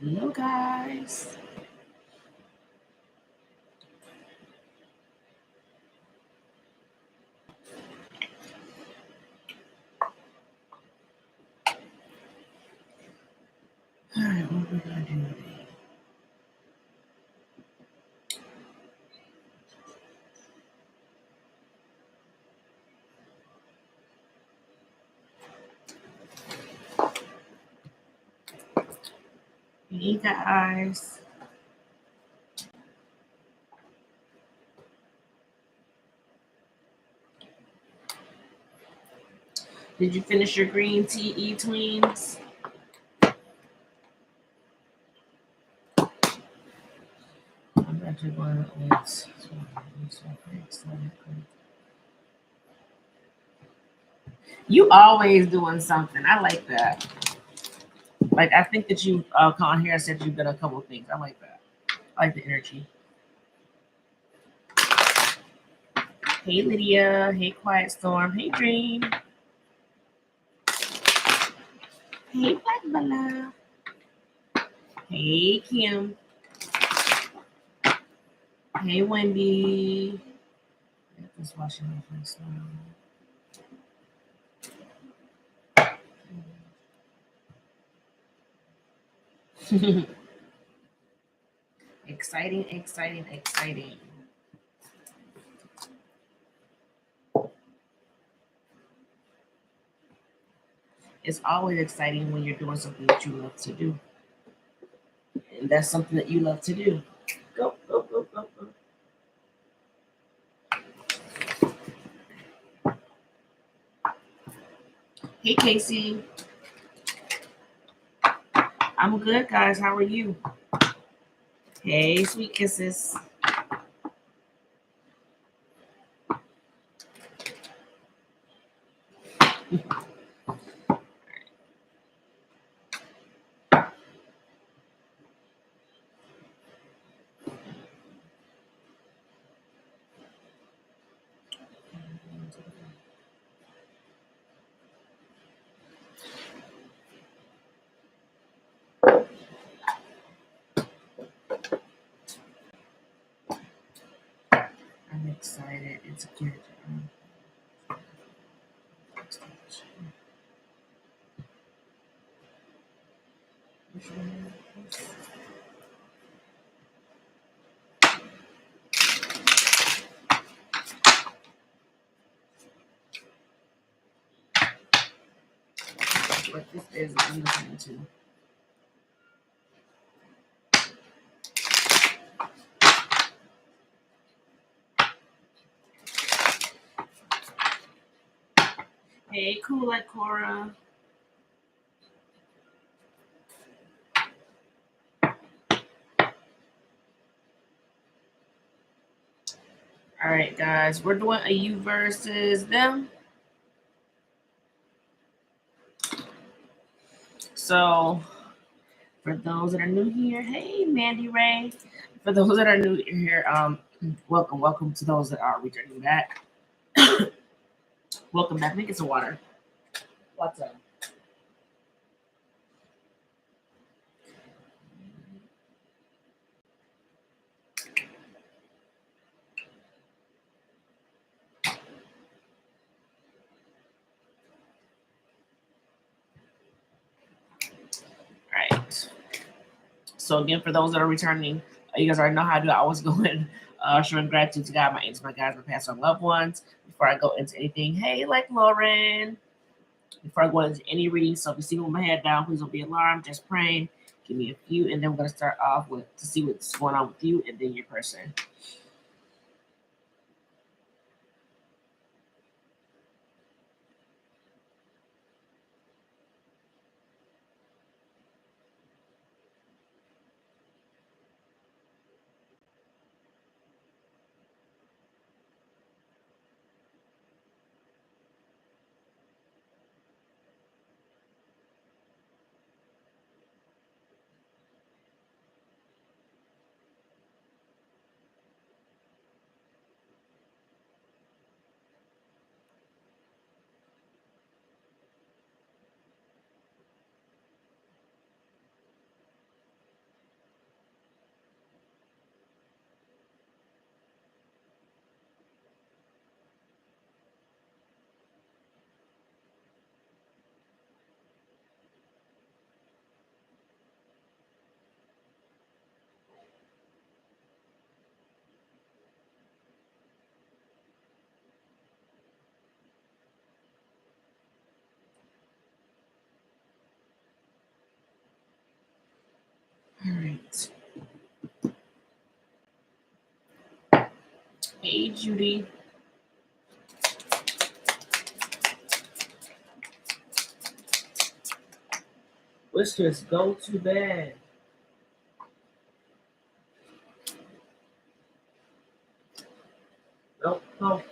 Hello, guys. All right, what we gonna do today? Hey, guys. Did you finish your green tea, E-tweens? I'm actually going to wait. You always doing something. I like that. Like, I think that you come on here and said you've done a couple of things. I like that. I like the energy. Hey, Lydia. Hey, Quiet Storm. Hey, Dream. Hey, Black Bella. Hey, Kim. Hey, Wendy. Just washing my face now. Exciting, exciting, exciting. It's always exciting when you're doing something that you love to do. And that's something that you love to do. Go, go, go, go, go. Hey, Casey. I'm good, guys. How are you? Hey, sweet kisses. I'm excited. It's good. What this is, I'm listening to. Hey, cool like Cora. All right, guys, we're doing a you versus them. So, for those that are new here, hey, Mandy Ray. For those that are new here, welcome to those that are returning back. Welcome back. Make it some water. What's up? All right. So again, for those that are returning, you guys already know how to do it. I always go in showing gratitude to God, my angels, my guides, my past on loved ones. Before I go into anything, hey, like Lauren. Before I go into any reading, so if you see me with my head down, please don't be alarmed. Just praying. Give me a few, and then we're gonna start off with to see what's going on with you and then your person. right. Hey, Judy. Let's just go to bed. Nope, no.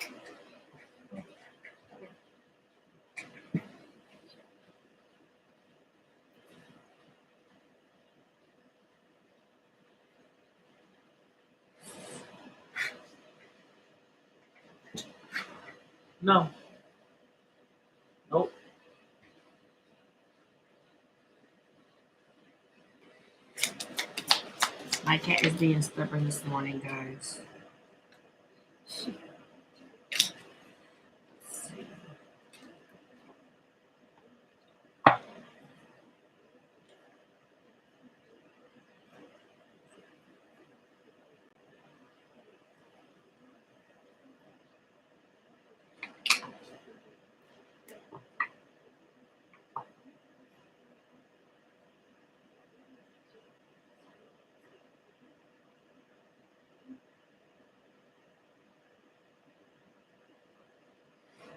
No. Nope. My cat is being stubborn this morning, guys.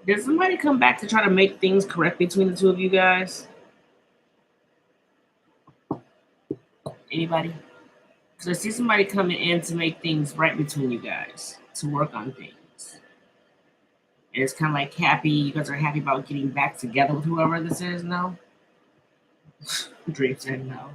Did somebody come back to try to make things correct between the two of you guys? Anybody? Because I see somebody coming in to make things right between you guys, to work on things. And it's kind of like happy. You guys are happy about getting back together with whoever this is. No. Dream said no.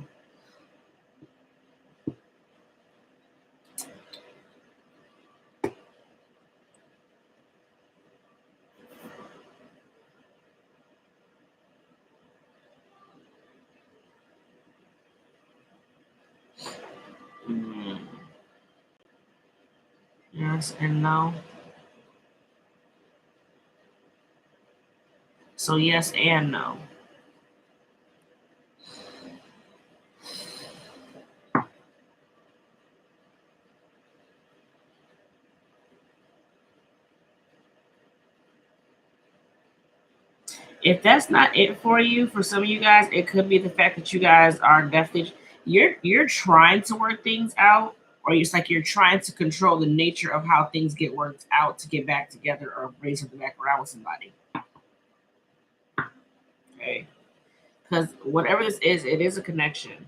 Yes and no. So yes and no. If that's not it for you, for some of you guys, it could be the fact that you guys are definitely you're trying to work things out, or it's like you're trying to control the nature of how things get worked out to get back together or bring something back around with somebody. Okay. Because whatever this is, it is a connection.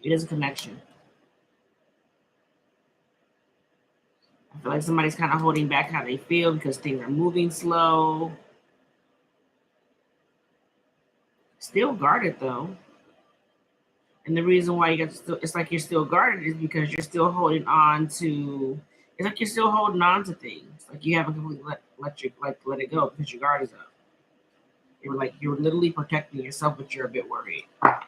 It is a connection. I feel like somebody's kind of holding back how they feel because things are moving slow. Still guarded though. And the reason why you got still, it's like you're still guarded is because you're still holding on to. It's like you're still holding on to things. Like you haven't completely let it go because your guard is up. You're literally protecting yourself, but you're a bit worried. All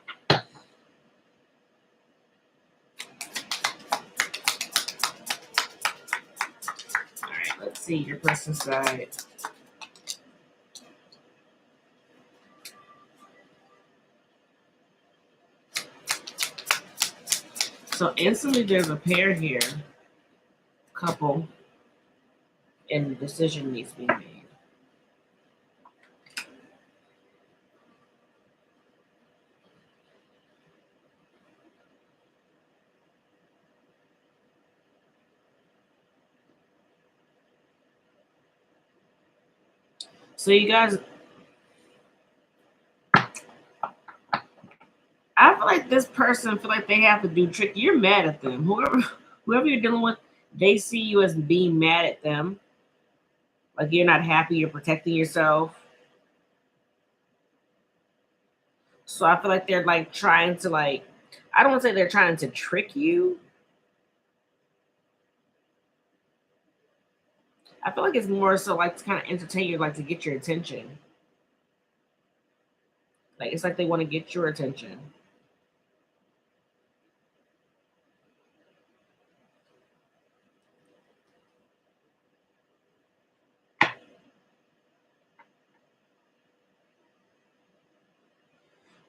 right, let's see your person's side. So instantly, there's a pair here, couple, and the decision needs to be made. So you guys, I feel like this person feel like they have to do trick. You're mad at them. Whoever you're dealing with, they see you as being mad at them. Like you're not happy. You're protecting yourself. So I feel like they're like trying to like. I don't want to say they're trying to trick you. I feel like it's more so like to kind of entertain you, like to get your attention. Like it's like they want to get your attention.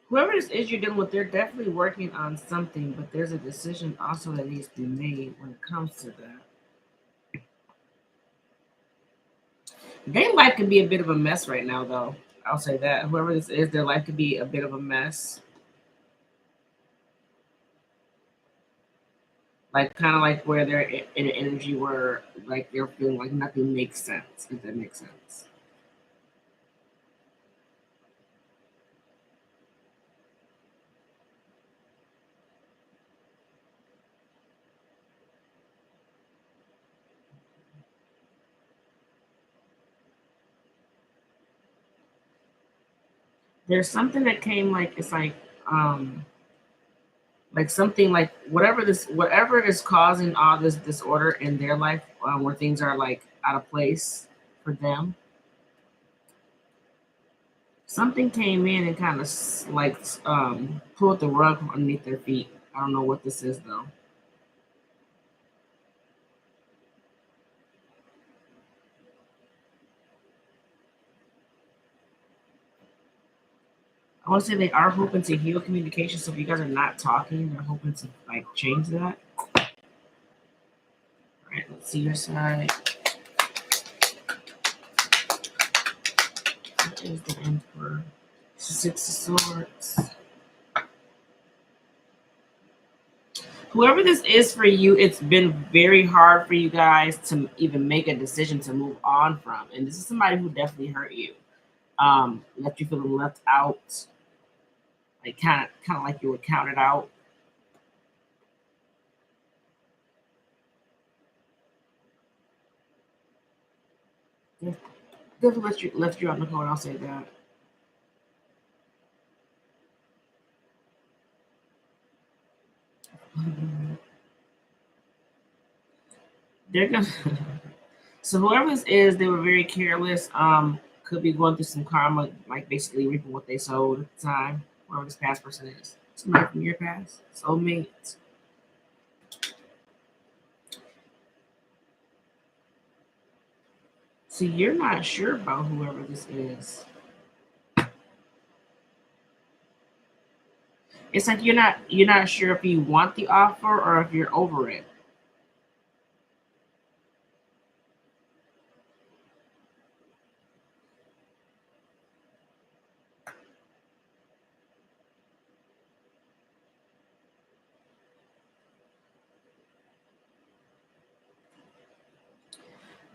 Whoever this is you're dealing with, they're definitely working on something, but there's a decision also that needs to be made when it comes to that. Their life could be a bit of a mess right now, though. I'll say that. Whoever this is, their life could be a bit of a mess. Like kind of like where they're in an energy where like they're feeling like nothing makes sense, if that makes sense. There's something that came like it's like something like whatever is causing all this disorder in their life, where things are like out of place for them. Something came in and kind of like pulled the rug from underneath their feet. I don't know what this is though. I want to say they are hoping to heal communication. So if you guys are not talking, they're hoping to like change that. All right, let's see your side. What is the Emperor? Six of Swords. Whoever this is for you, it's been very hard for you guys to even make a decision to move on from. And this is somebody who definitely hurt you, left you feeling left out, like kind of like you were counted out. Yeah, definitely left you out in the cold. I'll say that. They're gonna. So whoever this is, they were very careless. Could be going through some karma, like basically reaping what they sowed at the time. Whoever this past person is, somebody from your past, soulmate. So you're not sure about whoever this is. It's like you're not sure if you want the offer or if you're over it.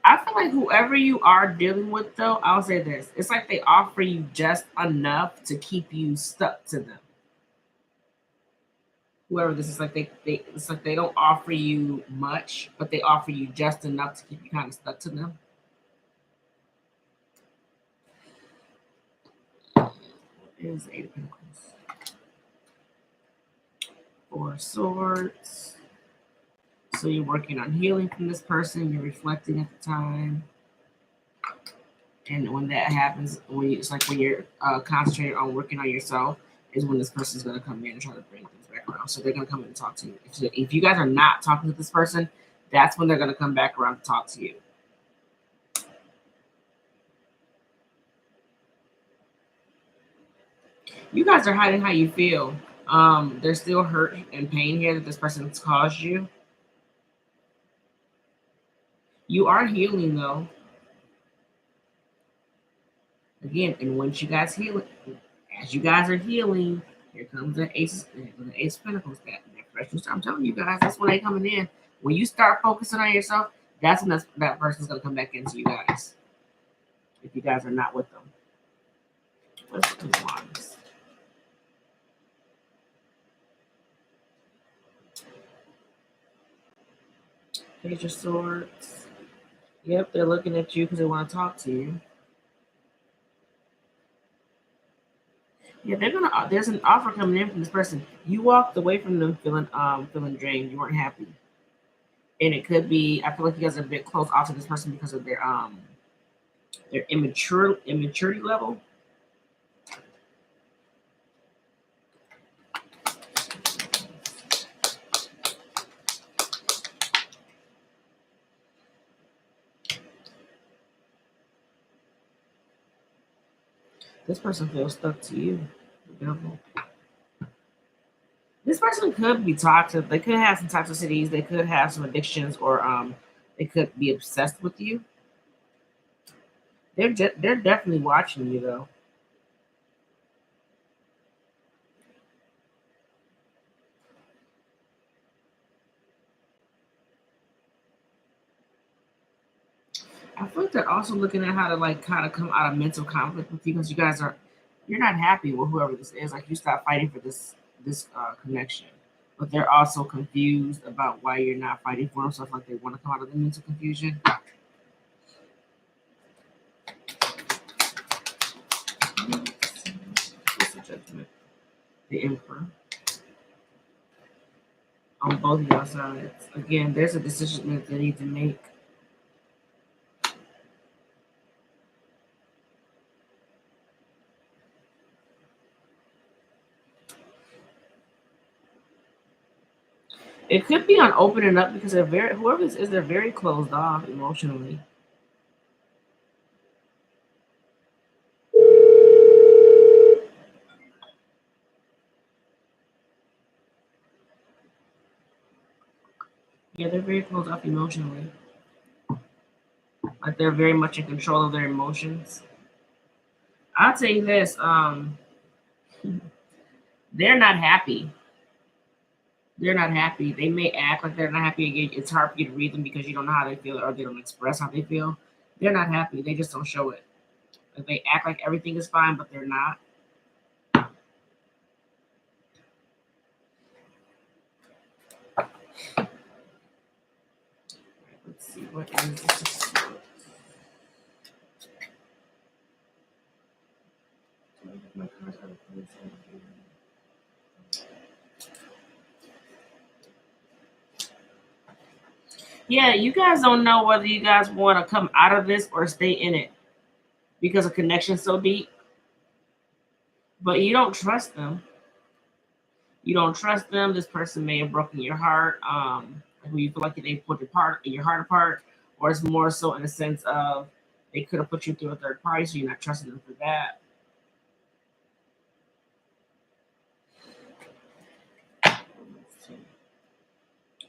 I feel like whoever you are dealing with, though, I'll say this: it's like they offer you just enough to keep you stuck to them. Whoever this is, like they it's like they don't offer you much, but they offer you just enough to keep you kind of stuck to them. Is Eight of Pentacles, Four of Swords. So you're working on healing from this person. You're reflecting at the time. And when that happens, it's like when you're concentrated on working on yourself, is when this person's going to come in and try to bring things back around. So they're going to come in and talk to you. If you guys are not talking to this person, that's when they're going to come back around to talk to you. You guys are hiding how you feel. There's still hurt and pain here that this person's caused you. You are healing though. Again, and once you guys heal, as you guys are healing, here comes the Ace of Pentacles. That fresh start. I'm telling you guys, that's when they coming in. When you start focusing on yourself, that's when that person's gonna come back into you guys. If you guys are not with them. What's the wands? Page of Swords. Yep, they're looking at you because they want to talk to you. Yeah, they're gonna. There's an offer coming in from this person. You walked away from them feeling drained. You weren't happy, and it could be. I feel like you guys are a bit close off to this person because of their immaturity level. This person feels stuck to you. The devil. This person could be toxic. They could have some toxicities. They could have some addictions, or they could be obsessed with you. They're definitely watching you though. I feel like they're also looking at how to like kind of come out of mental conflict with you because you're not happy with whoever this is. Like you stop fighting for this connection, but they're also confused about why you're not fighting for them. So I feel like they want to come out of the mental confusion. What's the judgment? The Emperor. On both of your sides. Again, there's a decision that they need to make. It could be on opening up because whoever this is, they're very closed off emotionally. Yeah, they're very closed off emotionally. Like they're very much in control of their emotions. I'll tell you this, they're not happy. They're not happy. They may act like they're not happy. Again, it's hard for you to read them because you don't know how they feel or they don't express how they feel. They're not happy. They just don't show it. Like they act like everything is fine, but they're not. Let's see, what is this? Yeah, you guys don't know whether you guys want to come out of this or stay in it because the connection's so deep. But you don't trust them. You don't trust them. This person may have broken your heart. Who you feel like they put your heart apart, or it's more so in the sense of they could have put you through a third party, so you're not trusting them for that.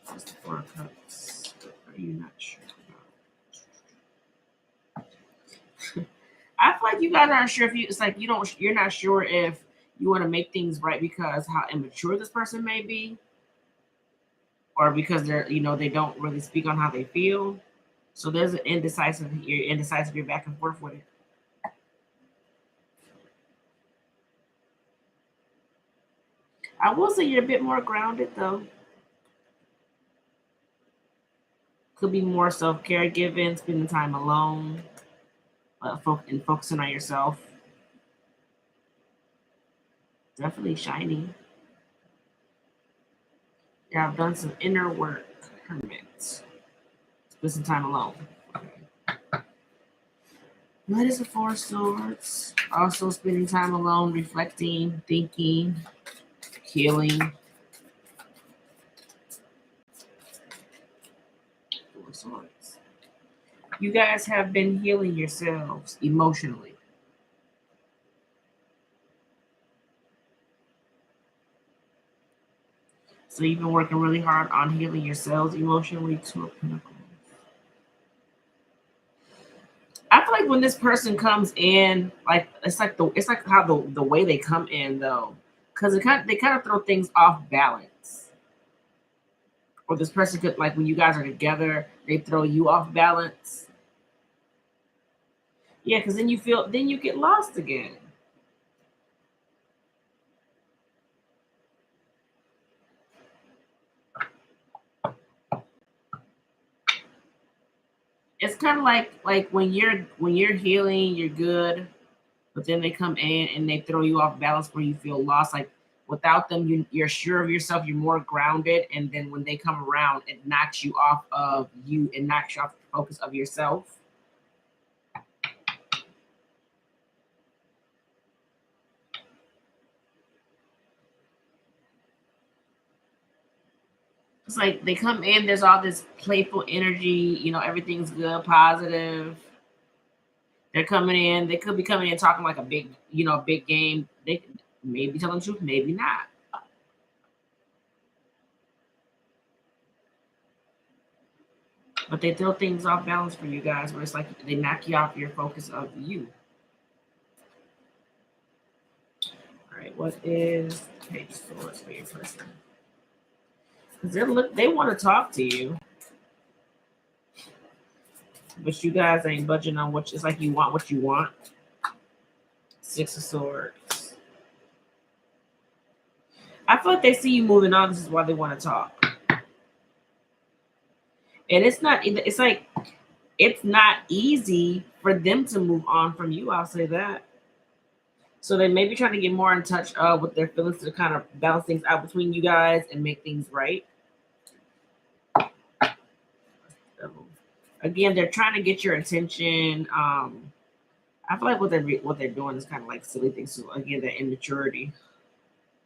What's the Four of Cups? Are you not sure about? I feel like you guys aren't sure if you. It's like you're not sure if you want to make things right because how immature this person may be, or because they don't really speak on how they feel. So there's an indecisive. You're indecisive. You're back and forth with it. I will say you're a bit more grounded though. Could be more self-care given, spending time alone, and focusing on yourself. Definitely shiny. Yeah, I've done some inner work. Hermit. Spend some time alone. What is the Four of Swords? Also spending time alone, reflecting, thinking, healing. Four of Swords. You guys have been healing yourselves emotionally. So you've been working really hard on healing yourselves emotionally. Two of Pentacles. I feel like when this person comes in, like it's like how the way they come in though, because they kind of throw things off balance. Or this person could, like when you guys are together, they throw you off balance. Yeah, because then you get lost again. It's kind of like when you're healing, you're good, but then they come in and they throw you off balance where you feel lost. Like without them, you're sure of yourself, you're more grounded, and then when they come around, it knocks you off of you and knocks you off the focus of yourself. It's like they come in, there's all this playful energy, everything's good, positive. They're coming in, they could be coming in talking like a big game. They may be telling the truth, maybe not. But they throw things off balance for you guys where it's like they knock you off your focus of you. All right, what is Page of Swords for your person? Because they want to talk to you. But you guys ain't budging on what it's like you want what you want. Six of Swords. I feel like they see you moving on. This is why they want to talk. And it's not, it's like, it's not easy for them to move on from you. I'll say that. So they may be trying to get more in touch with their feelings to kind of balance things out between you guys and make things right. Again, they're trying to get your attention. I feel like what they're doing is kind of like silly things. So again, that immaturity.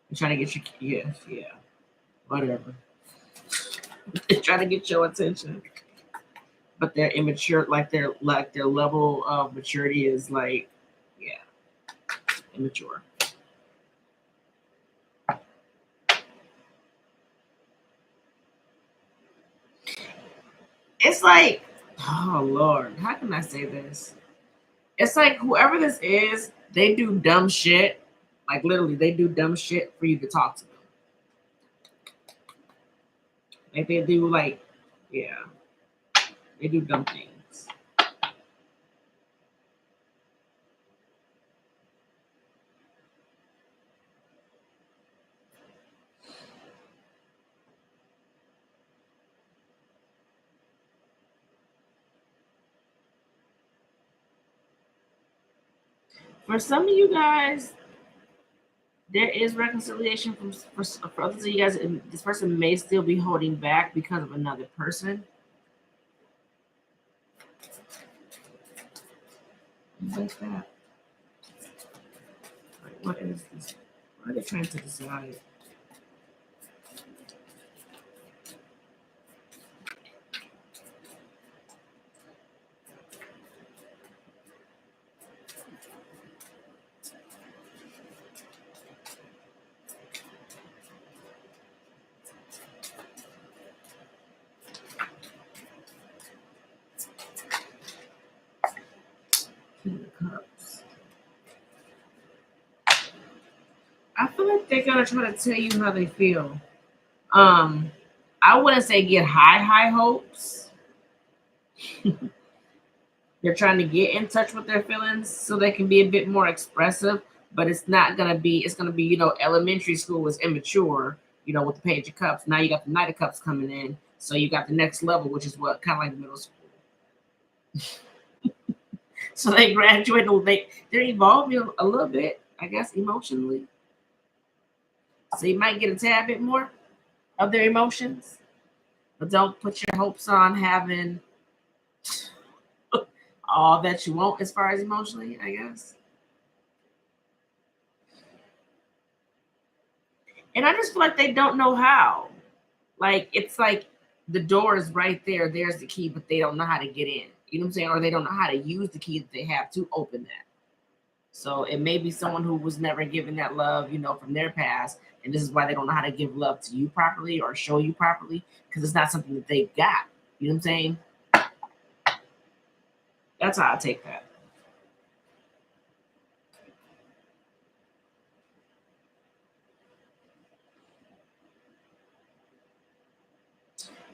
They're trying to get you, yeah, whatever. They're trying to get your attention, but they're immature. Like their level of maturity is like, yeah, immature. It's like, oh Lord, how can I say this? It's like whoever this is, they do dumb shit. Like literally, they do dumb shit for you to talk to them. Like they do, like, yeah, they do dumb things. For some of you guys, there is reconciliation for others of you guys. And this person may still be holding back because of another person. Like that. Like, what is this? What are they trying to decide? King of Cups. I feel like they're gonna try to tell you how they feel. I wouldn't say get high hopes. They're trying to get in touch with their feelings so they can be a bit more expressive, but it's not gonna be. It's gonna be, elementary school was immature. With the Page of Cups. Now you got the Knight of Cups coming in, so you got the next level, which is what kind of like middle school. So they graduate. They're evolving a little bit, I guess, emotionally. So you might get a tad bit more of their emotions, but don't put your hopes on having all that you want as far as emotionally, I guess. And I just feel like they don't know how. Like it's like the door is right there. There's the key, but they don't know how to get in. You know what I'm saying? Or they don't know how to use the key that they have to open that. So it may be someone who was never given that love, from their past, and this is why they don't know how to give love to you properly or show you properly because it's not something that they got. You know what I'm saying? That's how I take that.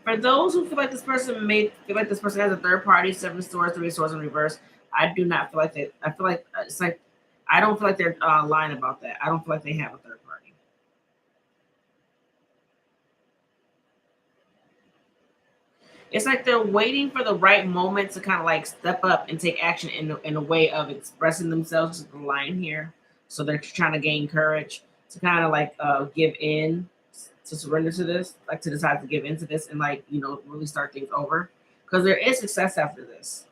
For those who feel like this person may feel like this person has a third party, Seven of Swords, Three of Swords in reverse, I do not feel like that. I feel like it's like I don't feel like they're lying about that. I don't feel like they have a third party. It's like they're waiting for the right moment to kind of like step up and take action in a way of expressing themselves to the line here. So they're trying to gain courage to kind of like give in, to surrender to this, like to decide to give into this and like, really start things over. Because there is success after this.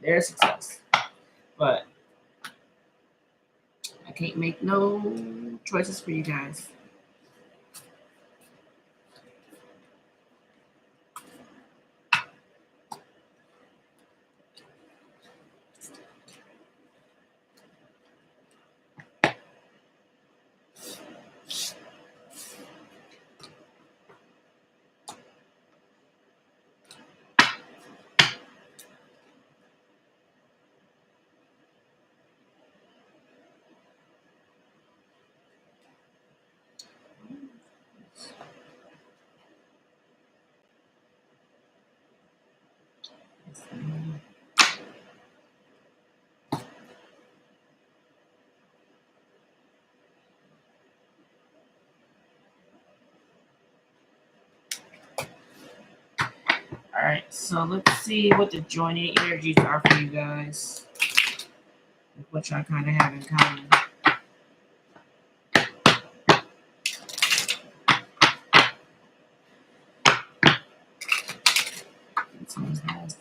There is success. But I can't make no choices for you guys. so let's see what the joining energies are for you guys. What y'all kind of have in common. This one's nice.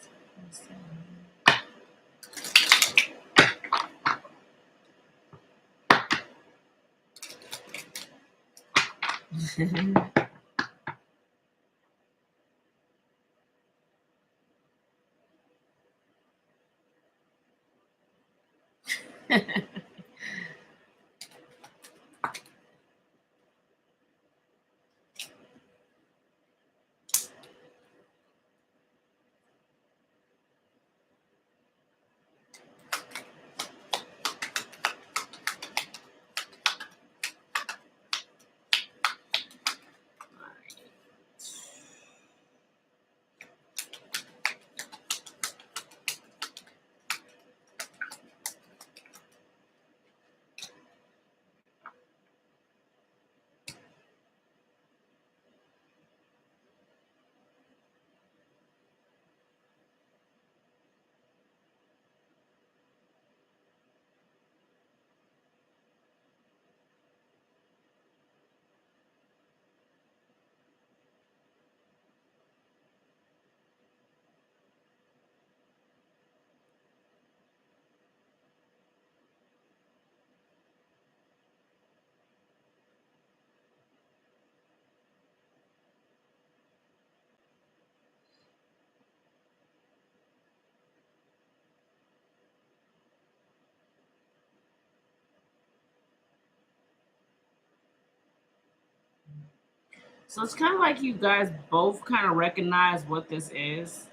So it's kind of like you guys both kind of recognize what this is.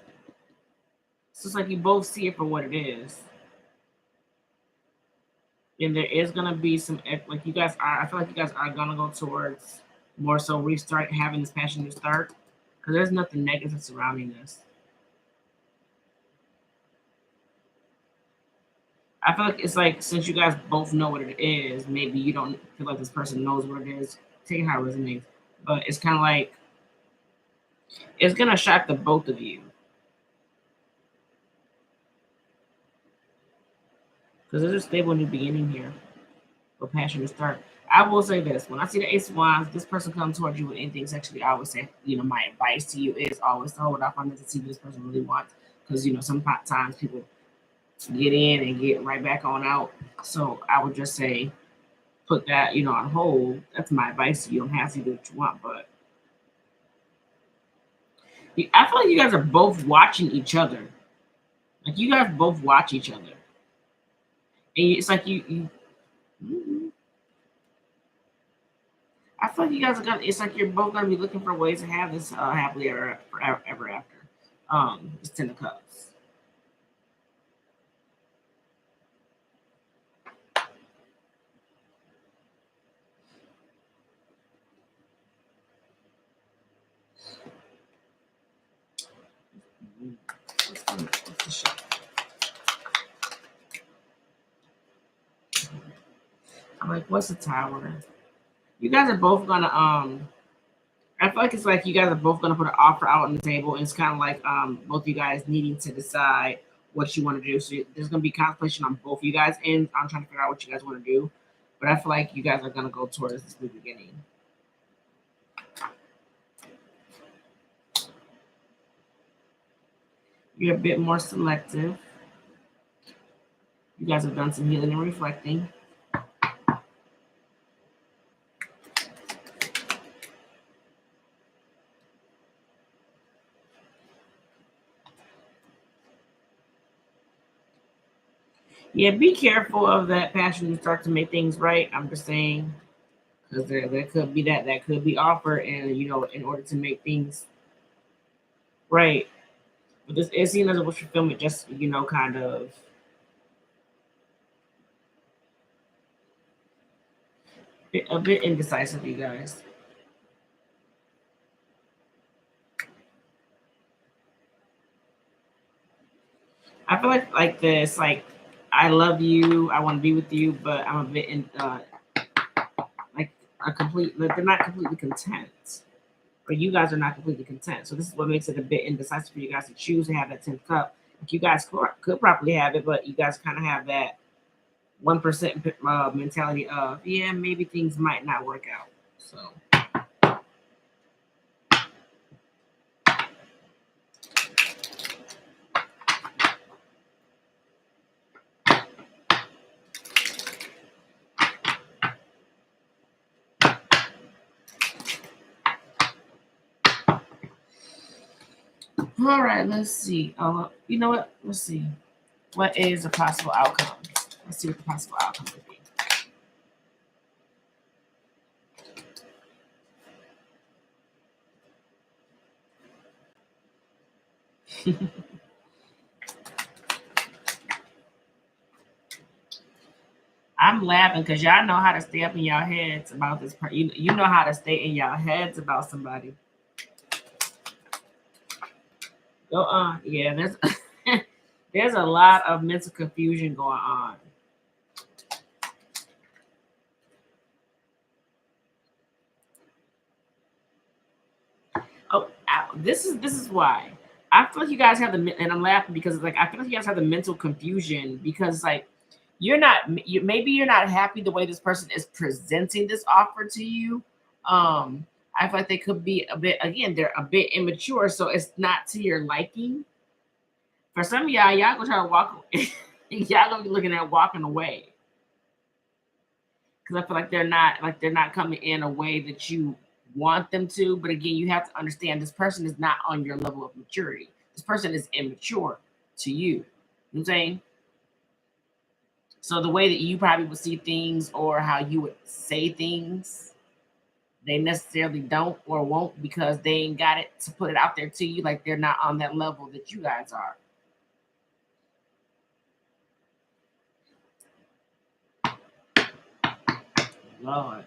So it's like you both see it for what it is. And there is going to be some, like you guys are, I feel like you guys are going to go towards more so restart, having this passion restart. Because there's nothing negative surrounding this. I feel like it's like, since you guys both know what it is, maybe you don't feel like this person knows what it is. Take it how it resonates. But it's kind of like, it's going to shock the both of you. Because there's a stable new beginning here. For passion to start. I will say this. When I see the Ace of Wands, this person comes towards you with anything sexually, I always say, my advice to you is always to hold off on this and see what this person really wants. Because, sometimes people get in and get right back on out. So I would just say, put that, on hold. That's my advice to you. You don't have to do what you want, but I feel like you guys are both watching each other. Like, you guys both watch each other. And it's like you I feel like you guys are gonna. It's like you're both gonna be looking for ways to have this happily ever after. It's 10 of Cups. What's the show? I'm like, what's the Tower? You guys are both gonna I feel like it's like you guys are both gonna put an offer out on the table, and it's kind of like both you guys needing to decide what you want to do. So there's gonna be contemplation on both you guys ends. I'm trying to figure out what you guys want to do, but I feel like you guys are gonna go towards this new beginning. You're a bit more selective. You guys have done some healing and reflecting. Yeah, be careful of that passion to start to make things right. I'm just saying, because there could be that could be offered, and in order to make things right. But this is seen as a wish fulfillment, just kind of a bit indecisive, you guys. I feel like this, like I love you, I want to be with you, but I'm a bit in like a complete. Like, they're not completely content. or you guys are not completely content. So this is what makes it a bit indecisive for you guys to choose to have that 10th cup. Like you guys could properly have it, but you guys kind of have that 1% mentality of, yeah, maybe things might not work out. So. All right, let's see. Oh, you know what? Let's see. What is a possible outcome? Let's see what the possible outcome would be. I'm laughing because y'all know how to stay up in y'all heads about this. You know how to stay in y'all heads about somebody. Go on. Yeah, there's there's a lot of mental confusion going on. Oh, this is why I feel like you guys have the, and I'm laughing because it's like I feel like you guys have the mental confusion because like maybe you're not happy the way this person is presenting this offer to you. I feel like they could be a bit, again, they're a bit immature, so it's not to your liking. For some of y'all gonna try to walk away. Y'all gonna be looking at walking away because I feel like they're not coming in a way that you want them to. But again, you have to understand this person is not on your level of maturity. This person is immature to you. You know what I'm saying? So the way that you probably would see things or how you would say things, they necessarily don't or won't because they ain't got it to put it out there to you. Like they're not on that level that you guys are. Lord.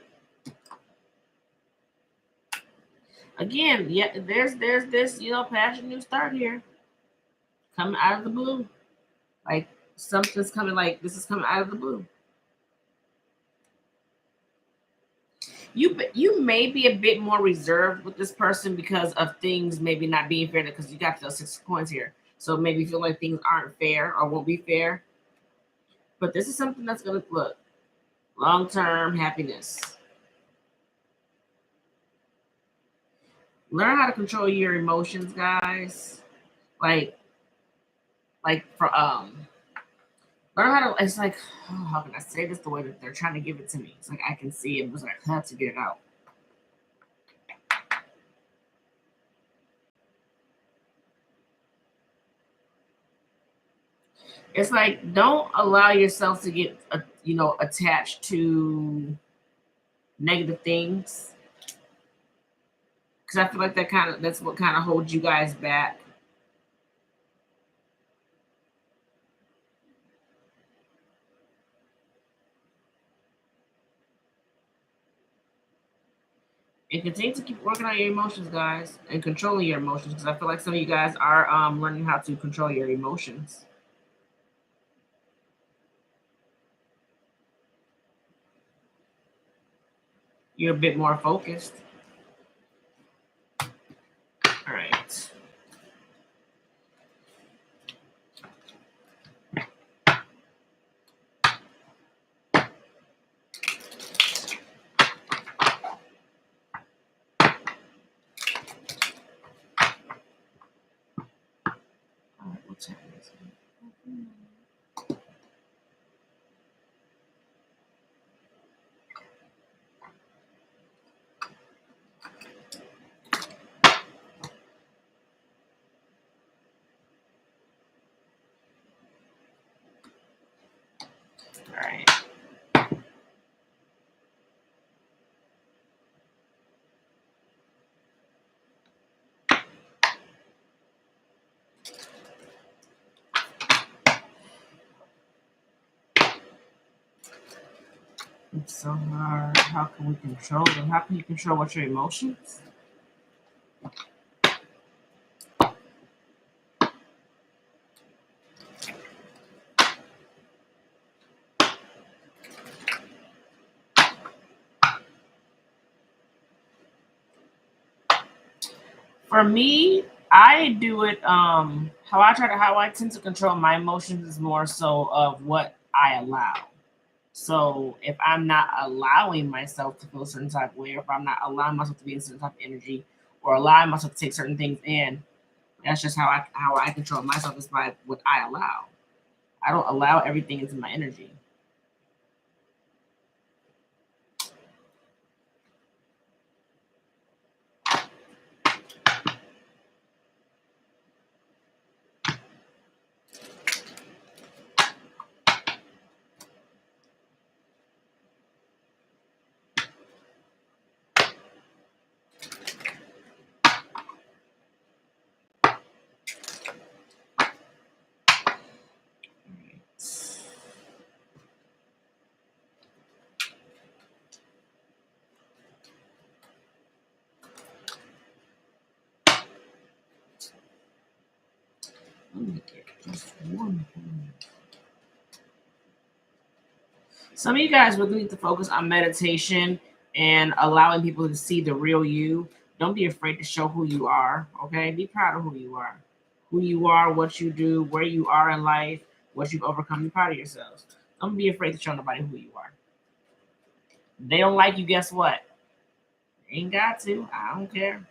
Again, yeah, there's this, passion new start here. Coming out of the blue. Like something's coming, like this is coming out of the blue. You may be a bit more reserved with this person because of things maybe not being fair because you got those 6 coins here. So maybe you feel like things aren't fair or won't be fair. But this is something that's gonna look long-term happiness. Learn how to control your emotions, guys. Like for learn how to, it's like, oh, how can I say this the way that they're trying to give it to me? It's like I can see it, but like I have to get it out. It's like don't allow yourself to get attached to negative things because I feel like that's what kind of holds you guys back. And continue to keep working on your emotions, guys, and controlling your emotions because I feel like some of you guys are learning how to control your emotions. You're a bit more focused. All right. All right, what's happening? All right. It's so hard. How can we control them? How can you control what your emotions? For me, I do it how I tend to control my emotions is more so of what I allow. So if I'm not allowing myself to feel a certain type of way, or if I'm not allowing myself to be in a certain type of energy, or allowing myself to take certain things in, that's just how I control myself is by what I allow. I don't allow everything into my energy. Let me get just one thing. Some of you guys really need to focus on meditation and allowing people to see the real you. Don't be afraid to show who you are. Okay, be proud of who you are, what you do, where you are in life, what you've overcome. Be proud of yourselves. Don't be afraid to show nobody who you are. They don't like you. Guess what? They ain't got to. I don't care.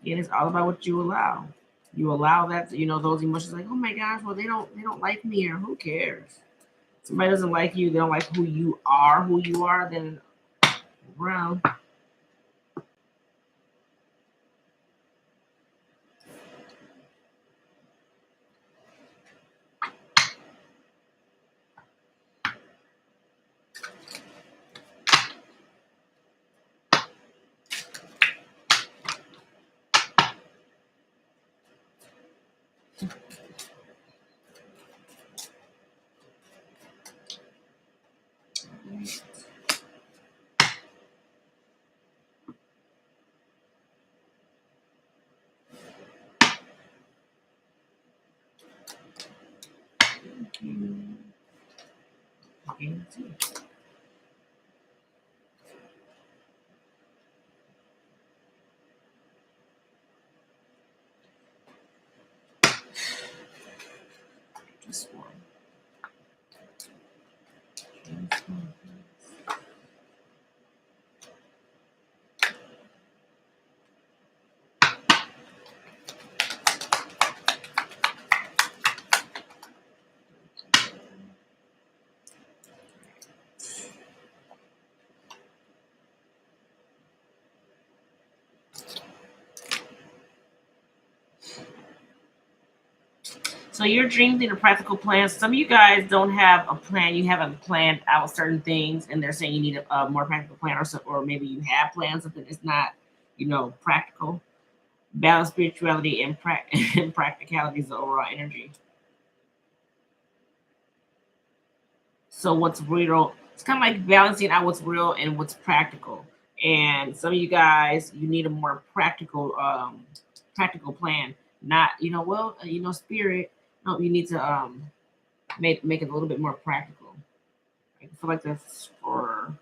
Again, it's all about what you allow. You allow that, those emotions like, oh my gosh, well they don't like me, or who cares? Somebody doesn't like you, they don't like who you are, then around. Just one. So your dreams and practical plans. Some of you guys don't have a plan. You haven't planned out certain things, and they're saying you need a more practical plan, or maybe you have planned something that's not, practical. Balance spirituality and, and practicality is the overall energy. So what's real? It's kind of like balancing out what's real and what's practical. And some of you guys, you need a more practical plan. Not, spirit. No, you need to make it a little bit more practical. I feel like that's for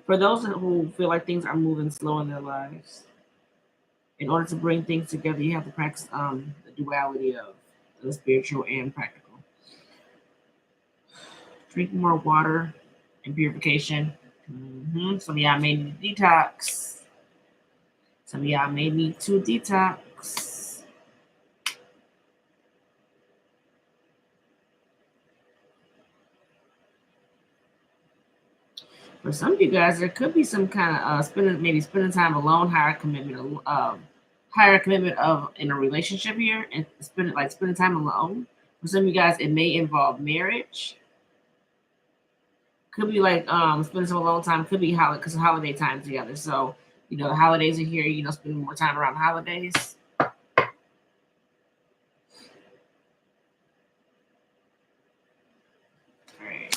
those who feel like things are moving slow in their lives. In order to bring things together, you have to practice the duality of the spiritual and practical. Drink more water and purification. Some of y'all may need detox. Some of y'all may need to detox. For some of you guys, there could be some kind of spending time alone, higher commitment of in a relationship here, and spending time alone. For some of you guys, it may involve marriage. Could be like spending some alone time. Could be because of holiday time together. So the holidays are here. Spending more time around holidays. All right.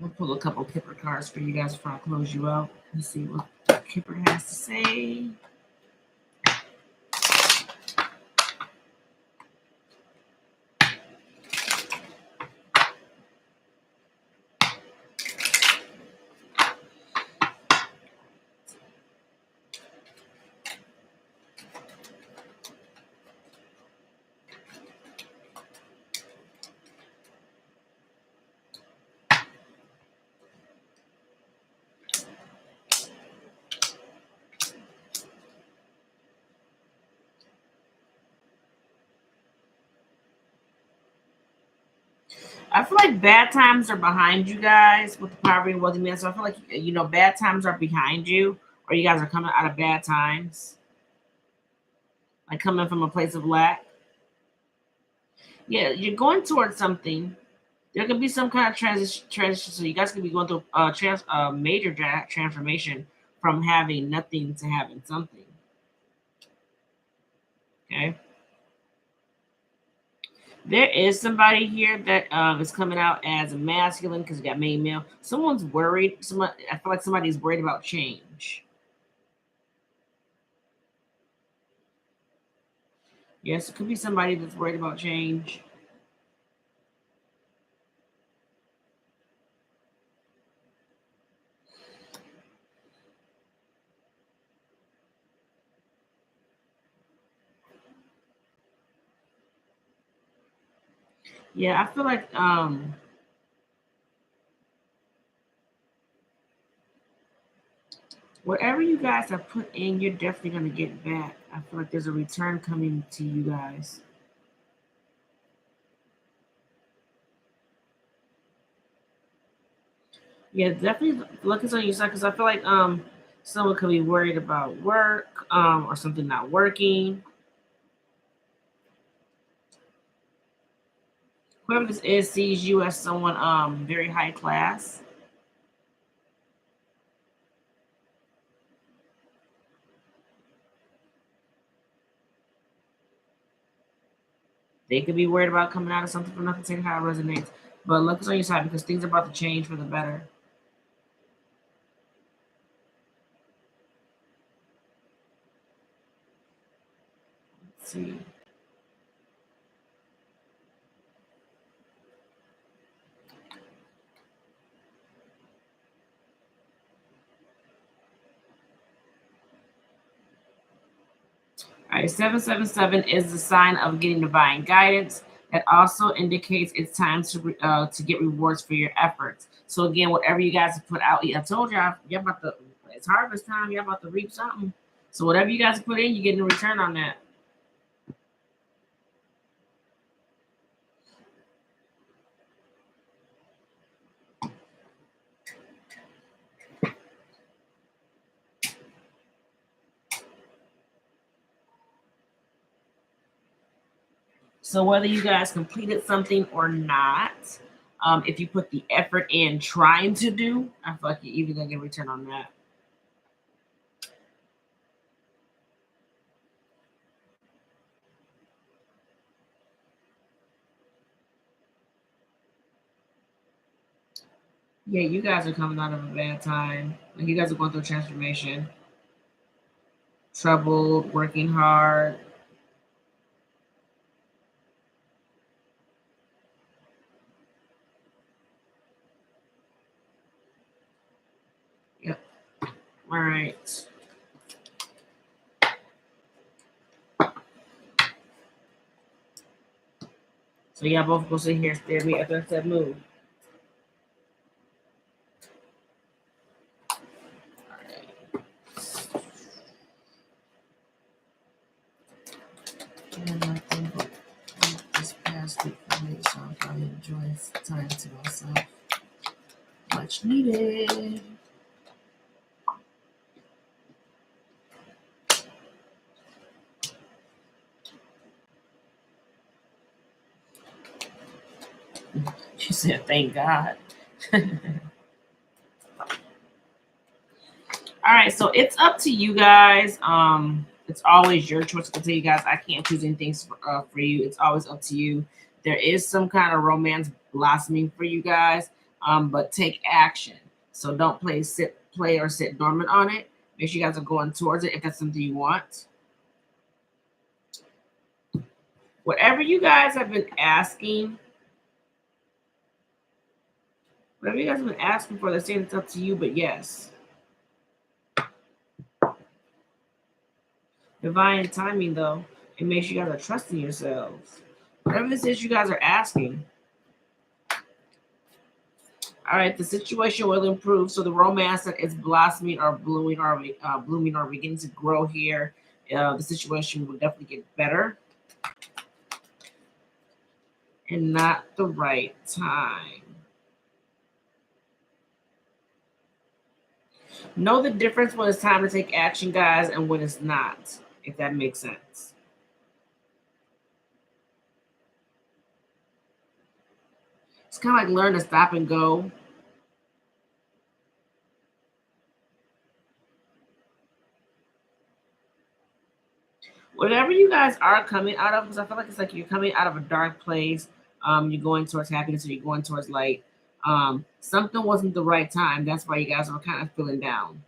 I'll pull a couple Kipper cards for you guys before I close you out. Let's see what Kipper has to say. I feel like bad times are behind you guys with the poverty and wealthy man. So I feel like, you know, bad times are behind you, or you guys are coming out of bad times, like coming from a place of lack. Yeah, you're going towards something. There could be some kind of transition. So you guys could be going through a major transformation from having nothing to having something. Okay. There is somebody here that is coming out as a masculine because you got main male. Someone's worried. I feel like somebody's worried about change. Yes, it could be somebody that's worried about change. Yeah, I feel like whatever you guys have put in, you're definitely gonna get back. I feel like there's a return coming to you guys. Yeah, definitely look on your side because I feel like someone could be worried about work or something not working. Whoever this is sees you as someone very high class. They could be worried about coming out of something from nothing, saying how it resonates. But look on your side because things are about to change for the better. Let's see. All right, 777 is the sign of getting divine guidance. That also indicates it's time to get rewards for your efforts. So again, whatever you guys have put out, I told y'all, you're about to. It's harvest time. You're about to reap something. So whatever you guys put in, you're getting a return on that. So whether you guys completed something or not, if you put the effort in trying to do, I feel like you're even gonna get a return on that. Yeah, you guys are coming out of a bad time. Like you guys are going through a transformation, troubled, working hard. Yep. All right. So y'all both go sit here and stare at me after I said move. Nothing but this past week for me, so I'm probably enjoying time to myself. Much needed. She said, "Thank God." All right, so it's up to you guys. It's always your choice to tell you guys. I can't choose anything for you. It's always up to you. There is some kind of romance blossoming for you guys. but take action. So don't play or sit dormant on it. Make sure you guys are going towards it if that's something you want. Whatever you guys have been asking, whatever you guys have been asking for, they're saying it's up to you, but yes. Divine timing, though, it makes you guys are trusting yourselves. Whatever this is you guys are asking. All right, the situation will improve. So the romance that is blossoming or blooming or beginning to grow here, the situation will definitely get better. And not the right time. Know the difference when it's time to take action, guys, and when it's not, if that makes sense. It's kind of like learn to stop and go. Whatever you guys are coming out of, because I feel like it's like you're coming out of a dark place. You're going towards happiness, or you're going towards light. Something wasn't the right time. That's why you guys were kind of feeling down.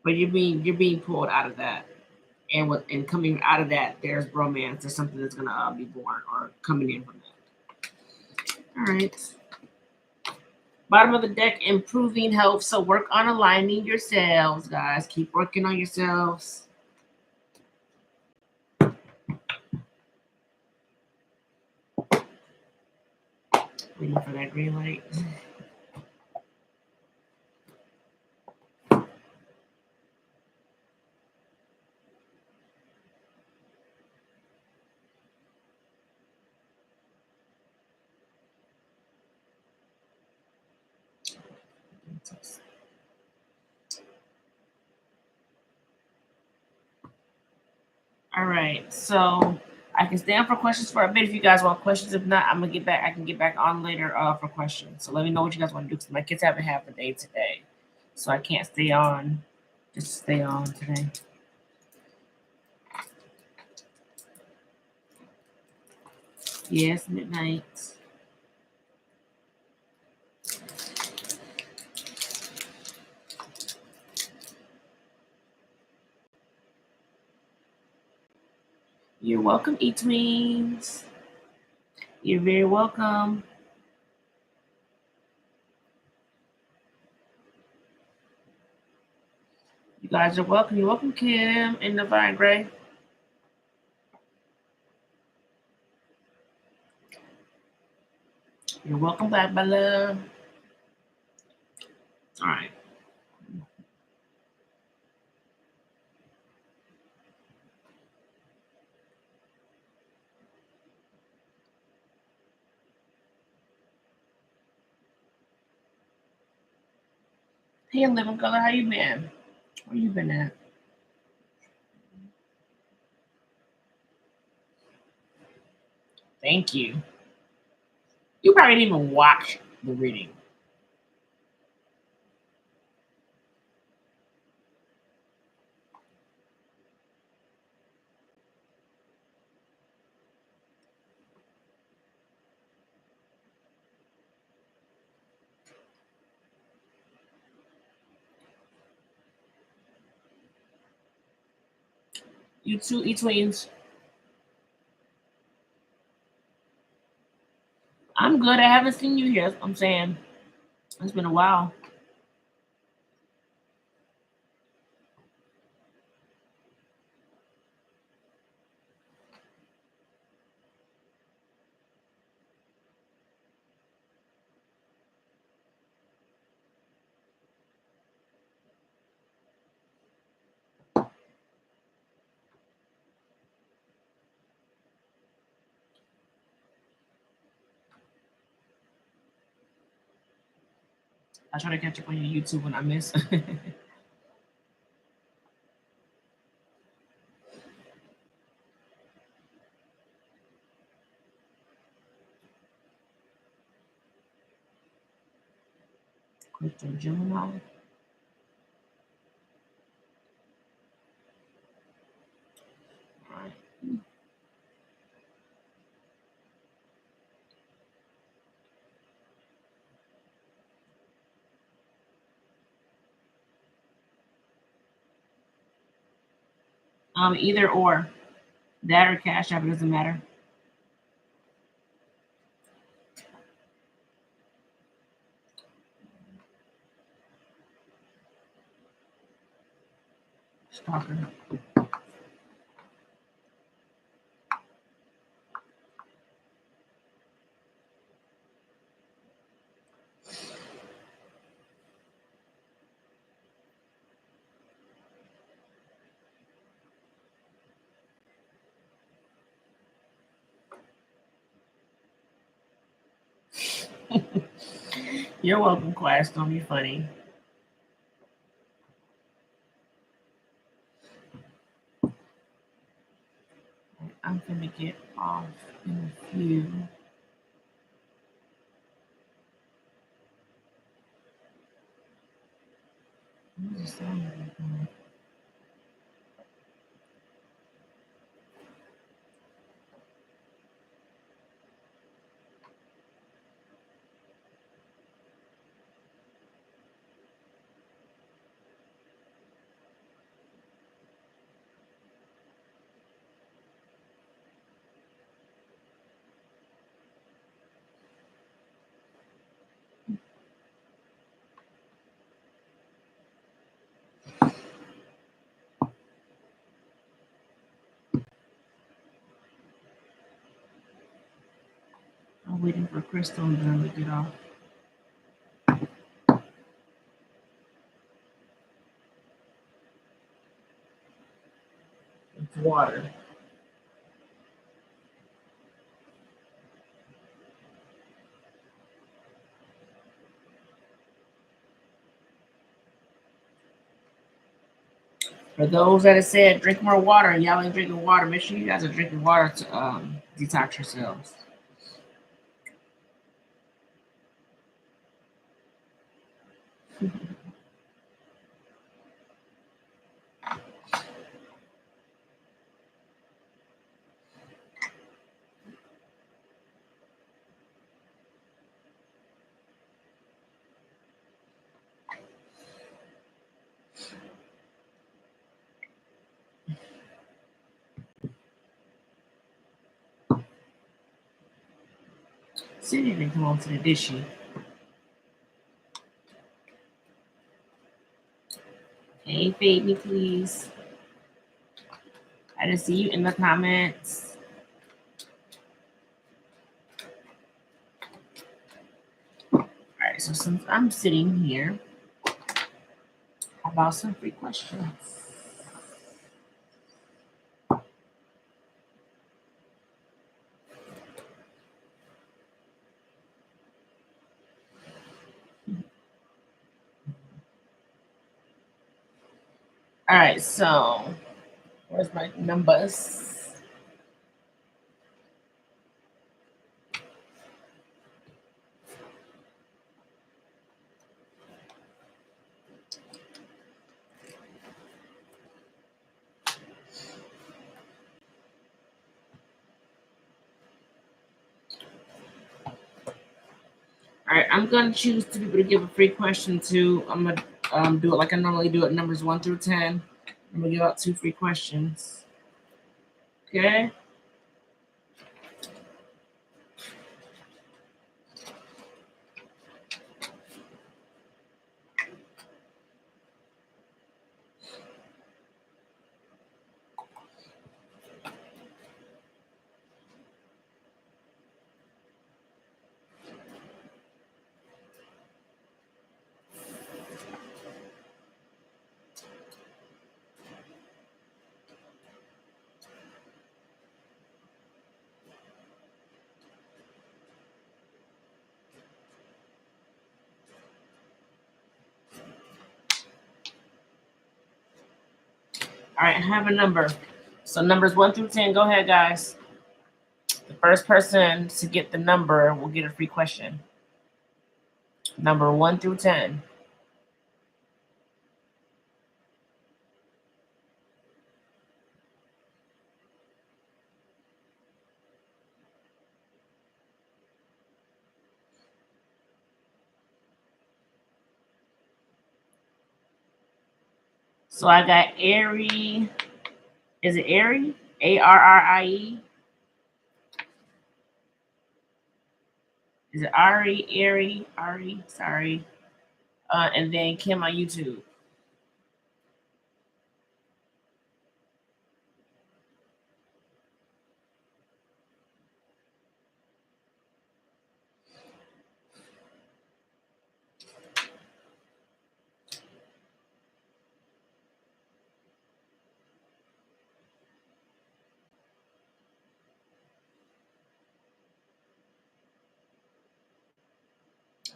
But you're being pulled out of that, and coming out of that, there's romance. There's something that's gonna be born or coming in from that. All right. Bottom of the deck, improving health. So work on aligning yourselves, guys. Keep working on yourselves. Waiting for that green light. All right, so I can stay on for questions for a bit if you guys want questions. If not, I'm gonna get back. I can get back on later for questions. So let me know what you guys want to do because my kids haven't had the day today, so I can't stay on. Just stay on today. Yes, midnight. You're welcome, E-Tweens. You're very welcome. You guys are welcome. You're welcome, Kim and Divine Gray. You're welcome back, my love. All right. Hey, Living Color, how you been? Where you been at? Thank you. You probably didn't even watch the reading. You too, E-Tweens. I'm good. I haven't seen you here. I'm saying it's been a while. I try to catch up on your YouTube when I miss. Crypto Gemini. All right. Either or. That or Cash App, it doesn't matter. Stalker. You're welcome, Quiet Storm. You're funny. I'm gonna get off in a few. What is the sound of that going? I'm waiting for Crystal and then to get off. It's water. For those that have said drink more water and y'all ain't drinking water, make sure you guys are drinking water to detox yourselves. Cindy didn't come on today, did she? Hey, fade me, please. I didn't see you in the comments. All right, so since I'm sitting here, how about some free questions? All right, so where's my numbers? All right, I'm gonna choose two people to give a free question to. I'm gonna do it like I normally do it, numbers 1 through 10. I'm gonna give out 2 free questions. Okay. All right, I have a number. So numbers 1 through 10. Go ahead, guys. The first person to get the number will get a free question. Number 1 through 10. So I got Aries, Is it Aries? Arrie? Is it Ari? Ari? Sorry. And then Kim on YouTube.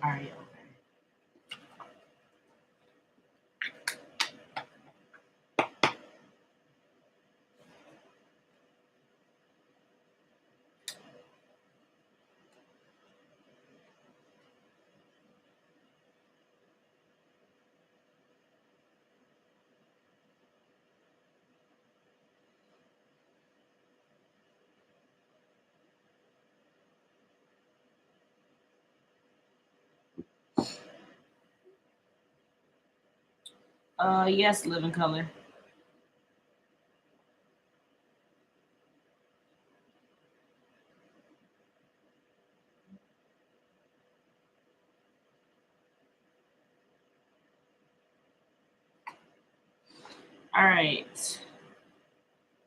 Ari, okay. Yes, living color. All right.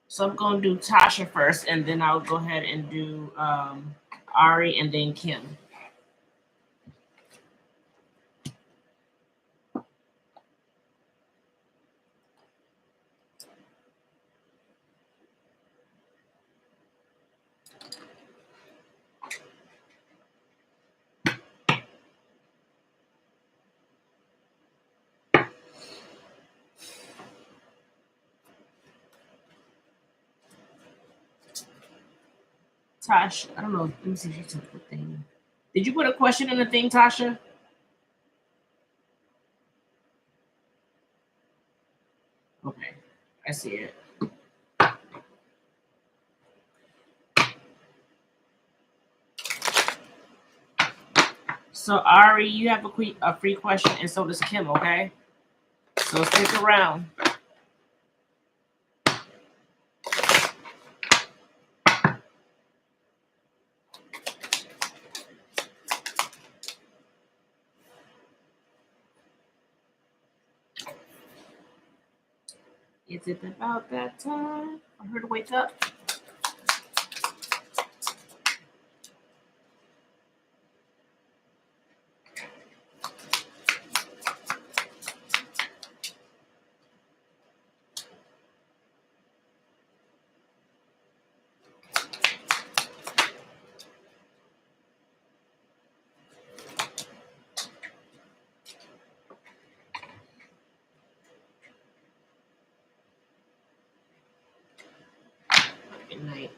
So I'm gonna do Tasha first, and then I'll go ahead and do Ari, and then Kim. Tasha, I don't know. Let me see if she took the thing. Did you put a question in the thing, Tasha? Okay, I see it. So Ari, you have a free question, and so does Kim. Okay, so stick around. Is it about that time for her to wake up? Good night.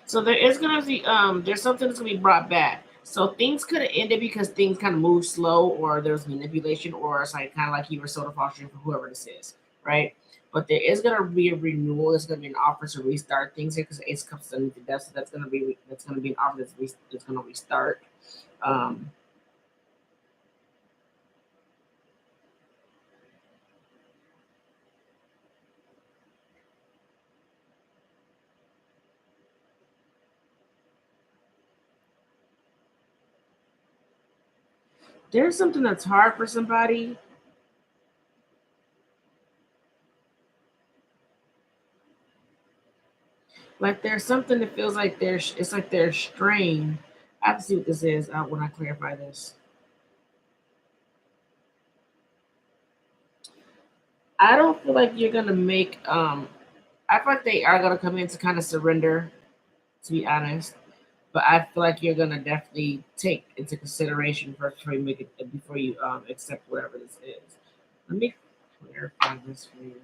So there is gonna be there's something that's gonna be brought back. So things could have ended because things kind of moved slow, or there was manipulation, or it's like kind of like you were soda fostering for whoever this is, right? But there is gonna be a renewal. There's gonna be an offer to restart things here because Ace comes underneath the death, so that's gonna be an offer that's gonna restart. Um, there's something that's hard for somebody. Like there's something that feels like it's like there's strain. I have to see what this is when I clarify this. I don't feel like you're gonna make I feel like they are gonna come in to kind of surrender, to be honest. But I feel like you're gonna definitely take into consideration first before you make it before you accept whatever this is. Let me clarify this for you.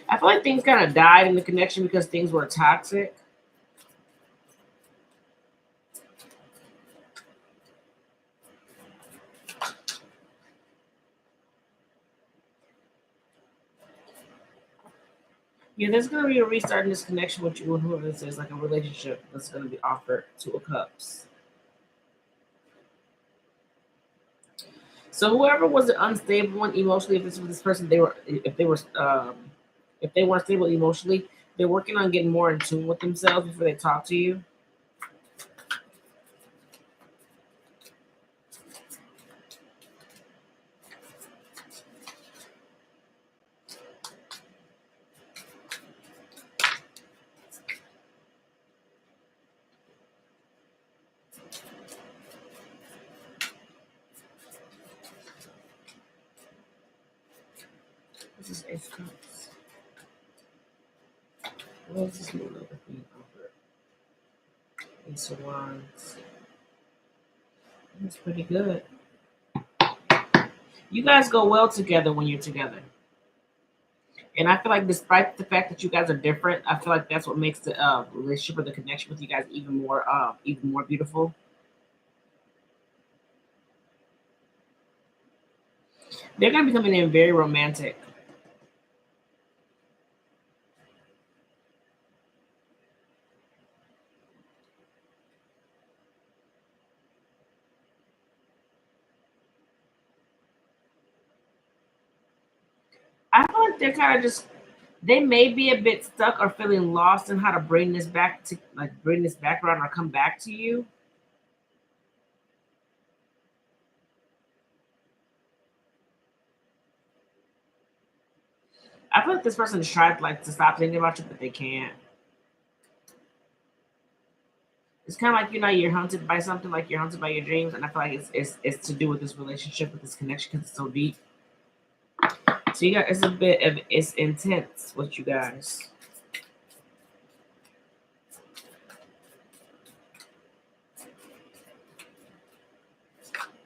I feel like things kind of died in the connection because things were toxic. Yeah, there's going to be a restart in this connection with you and whoever this is, like a relationship that's going to be offered. Two of Cups. So whoever was the unstable one emotionally, if this was this person, if they weren't stable emotionally, they're working on getting more in tune with themselves before they talk to you. This is Ace of Cups. What is this new number being offered? Ace of Wands. That's pretty good. You guys go well together when you're together. And I feel like despite the fact that you guys are different, I feel like that's what makes the relationship or the connection with you guys even more beautiful. They're going to be coming in very romantic. I feel like they're kind of just, they may be a bit stuck or feeling lost in how to bring this back to, like, bring this back around or come back to you. I feel like this person has tried to stop thinking about you, but they can't. It's kind of like, you're hunted by something, like you're hunted by your dreams, and I feel like it's to do with this relationship, with this connection, because it's so deep. So you got, it's a bit of, it's intense with you guys.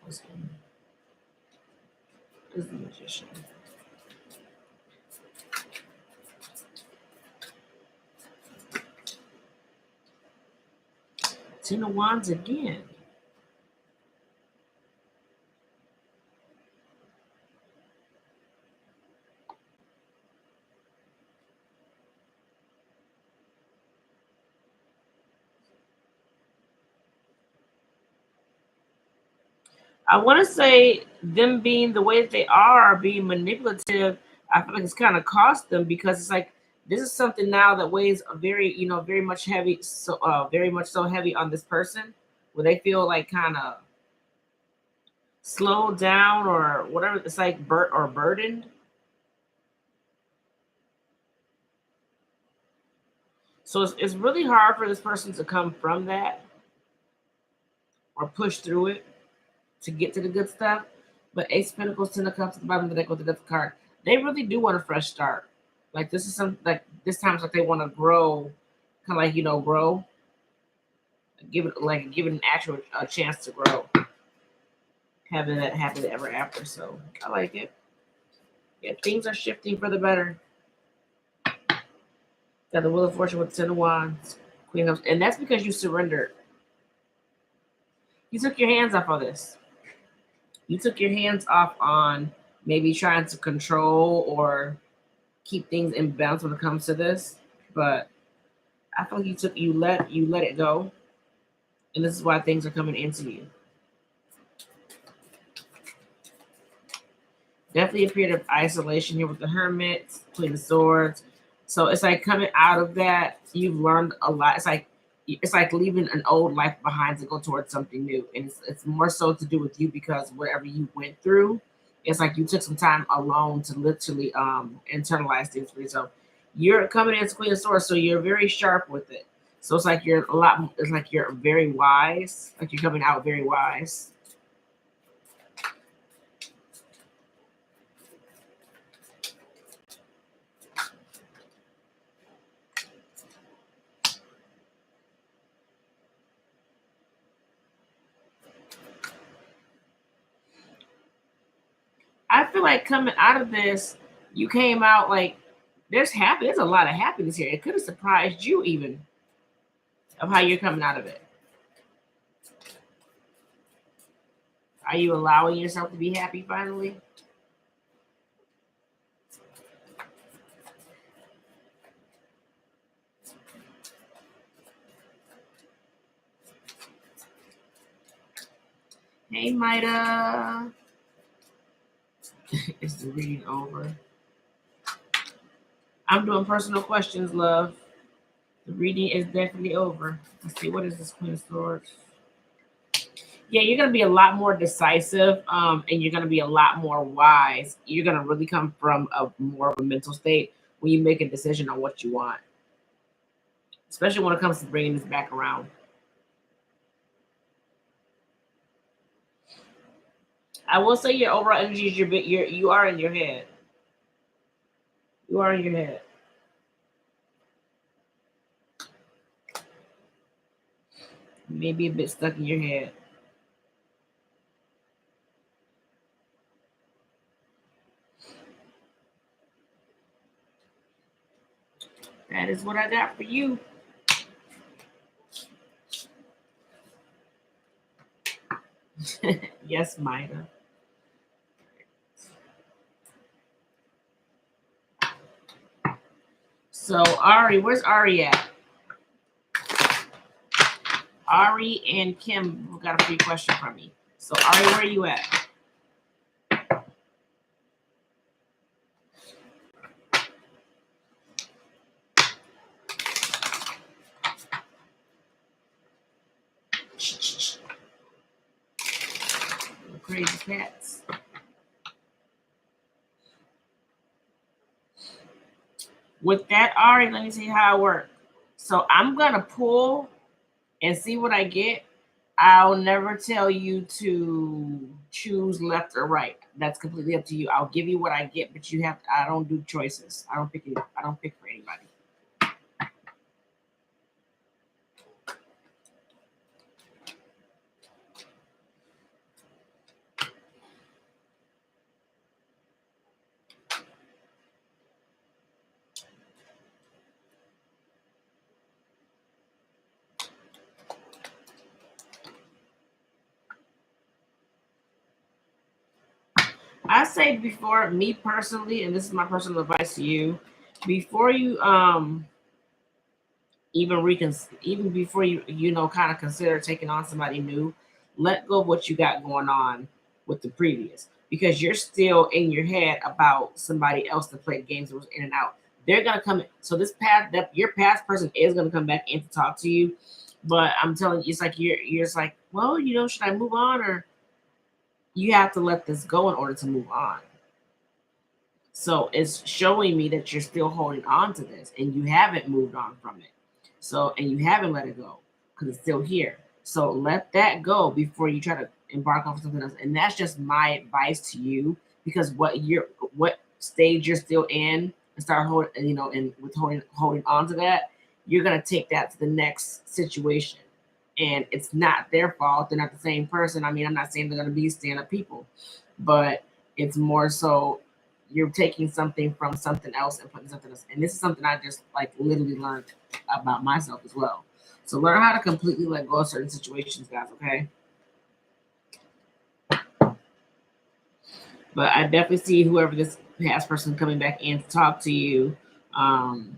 What is the Magician? Ten of Wands again. I want to say them being the way that they are, being manipulative, I feel like it's kind of cost them, because it's like this is something now that weighs a very, very much heavy, so very much so heavy on this person, where they feel like kind of slowed down or whatever. It's like burdened. So it's really hard for this person to come from that or push through it to get to the good stuff. But Ace of Pentacles, Ten of Cups at the bottom of the deck with the Death card. They really do want a fresh start. Like this is some, like this time it's like they want to grow, kind of like grow, give it an actual chance to grow, having that happily ever after. So I like it. Yeah, things are shifting for the better. Got the Wheel of Fortune with the Ten of Wands, Queen of, and that's because you surrendered. You took your hands off of this. You took your hands off on maybe trying to control or keep things in balance when it comes to this, but I feel like you let it go, and this is why things are coming into you. Definitely a period of isolation here with the Hermit, Queen of Swords. So it's like coming out of that, you've learned a lot. It's like leaving an old life behind to go towards something new, and it's more so to do with you, because whatever you went through, it's like you took some time alone to literally internalize things for yourself. You're coming into Queen of Swords, so you're very sharp with it. So it's like it's like you're very wise, like you're coming out very wise. I feel like coming out of this, you came out like there's a lot of happiness here. It could have surprised you even of how you're coming out of it. Are you allowing yourself to be happy finally? Hey, Maida. Is the reading over? I'm doing personal questions, love. The reading is definitely over. Let's see, what is this Queen of Swords? Yeah, you're gonna be a lot more decisive, and you're gonna be a lot more wise. You're gonna really come from a more of a mental state when you make a decision on what you want, especially when it comes to bringing this back around. I will say your overall energy is you are in your head. You are in your head. Maybe a bit stuck in your head. That is what I got for you. Yes, Maida. So Ari, where's Ari at? Ari and Kim got a free question from me. So Ari, where are you at? Crazy cats. With that, Ari, let me see how it works. So I'm gonna pull and see what I get. I'll never tell you to choose left or right. That's completely up to you. I'll give you what I get, but you have. I don't do choices. I don't pick. I don't pick for anybody. I say before me personally, and this is my personal advice to you, before you even before you know kind of consider taking on somebody new, let go of what you got going on with the previous because you're still in your head about somebody else that played games that was in and out. They're gonna come in. So this past that your past person is gonna come back in to talk to you, but I'm telling you, it's like you're just like, well, should I move on or you have to let this go in order to move on. So it's showing me that you're still holding on to this and you haven't moved on from it. So, and you haven't let it go because it's still here. So let that go before you try to embark on something else. And that's just my advice to you because what stage you're still in and start holding, and with holding on to that, you're gonna take that to the next situation. And it's not their fault. They're not the same person. I mean, I'm not saying they're gonna be stand-up people, but it's more so you're taking something from something else and putting something else. And this is something I just like literally learned about myself as well. So learn how to completely let go of certain situations, guys, okay? But I definitely see whoever this past person coming back in to talk to you. Um,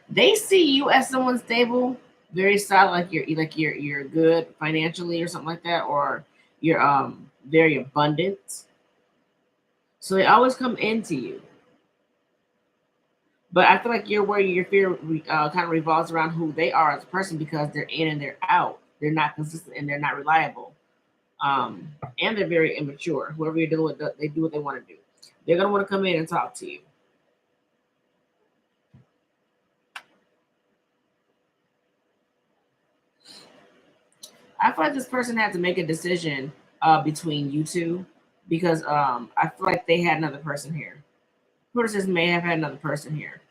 they see you as someone stable, very solid, like you're good financially or something like that, or you're very abundant. So they always come into you. But I feel like you're where your fear kind of revolves around who they are as a person because they're in and they're out. They're not consistent and they're not reliable. And they're very immature. Whoever you're dealing with, they do what they want to do. They're gonna want to come in and talk to you. I feel like this person had to make a decision between you two because I feel like they had another person here. Person may have had another person here,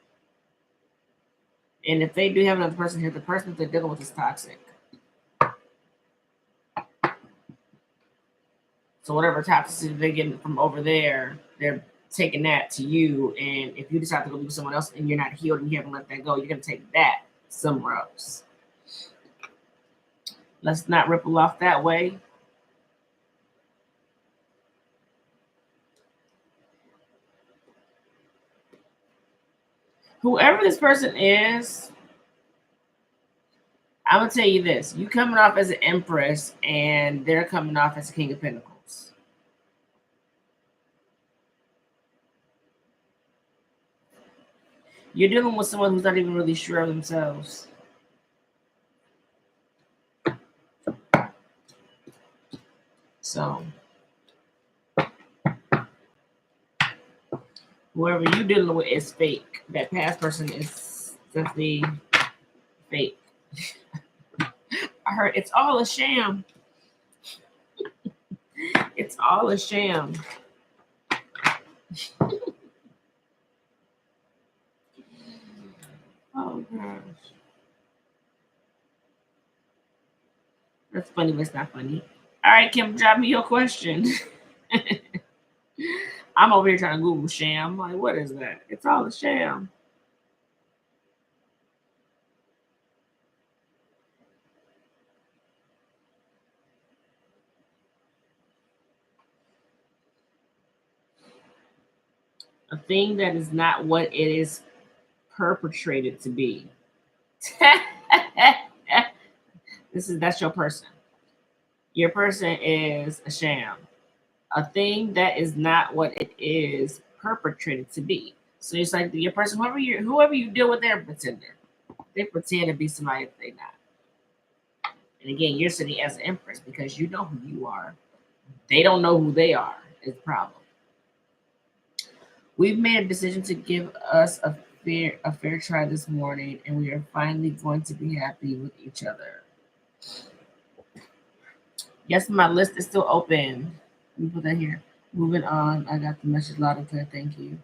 and if they do have another person here, the person that they're dealing with is toxic. So whatever toxicity they're getting from over there, they're taking that to you. And if you decide to go be with someone else and you're not healed and you haven't let that go, you're gonna take that somewhere else. Let's not ripple off that way. Whoever this person is, I'm gonna tell you this: you coming off as an Empress, and they're coming off as a King of Pentacles. You're dealing with someone who's not even really sure of themselves. So, whoever you're dealing with is fake. That past person is simply fake. I heard it's all a sham. It's all a sham. Oh gosh. That's funny, but it's not funny. All right, Kim, drop me your question. I'm over here trying to Google sham. I'm like, what is that? It's all a sham. A thing that is not what it is perpetrated to be. That's your person. Your person is a sham. A thing that is not what it is perpetrated to be. So it's like your person, whoever you deal with, they're a pretender. They pretend to be somebody that they're not. And again, you're sitting as an Empress because you know who you are. They don't know who they are. Is the problem. We've made a decision to give us a fair try this morning, and we are finally going to be happy with each other. Yes, my list is still open. Let me put that here. Moving on. I got the message loud and clear. Thank you.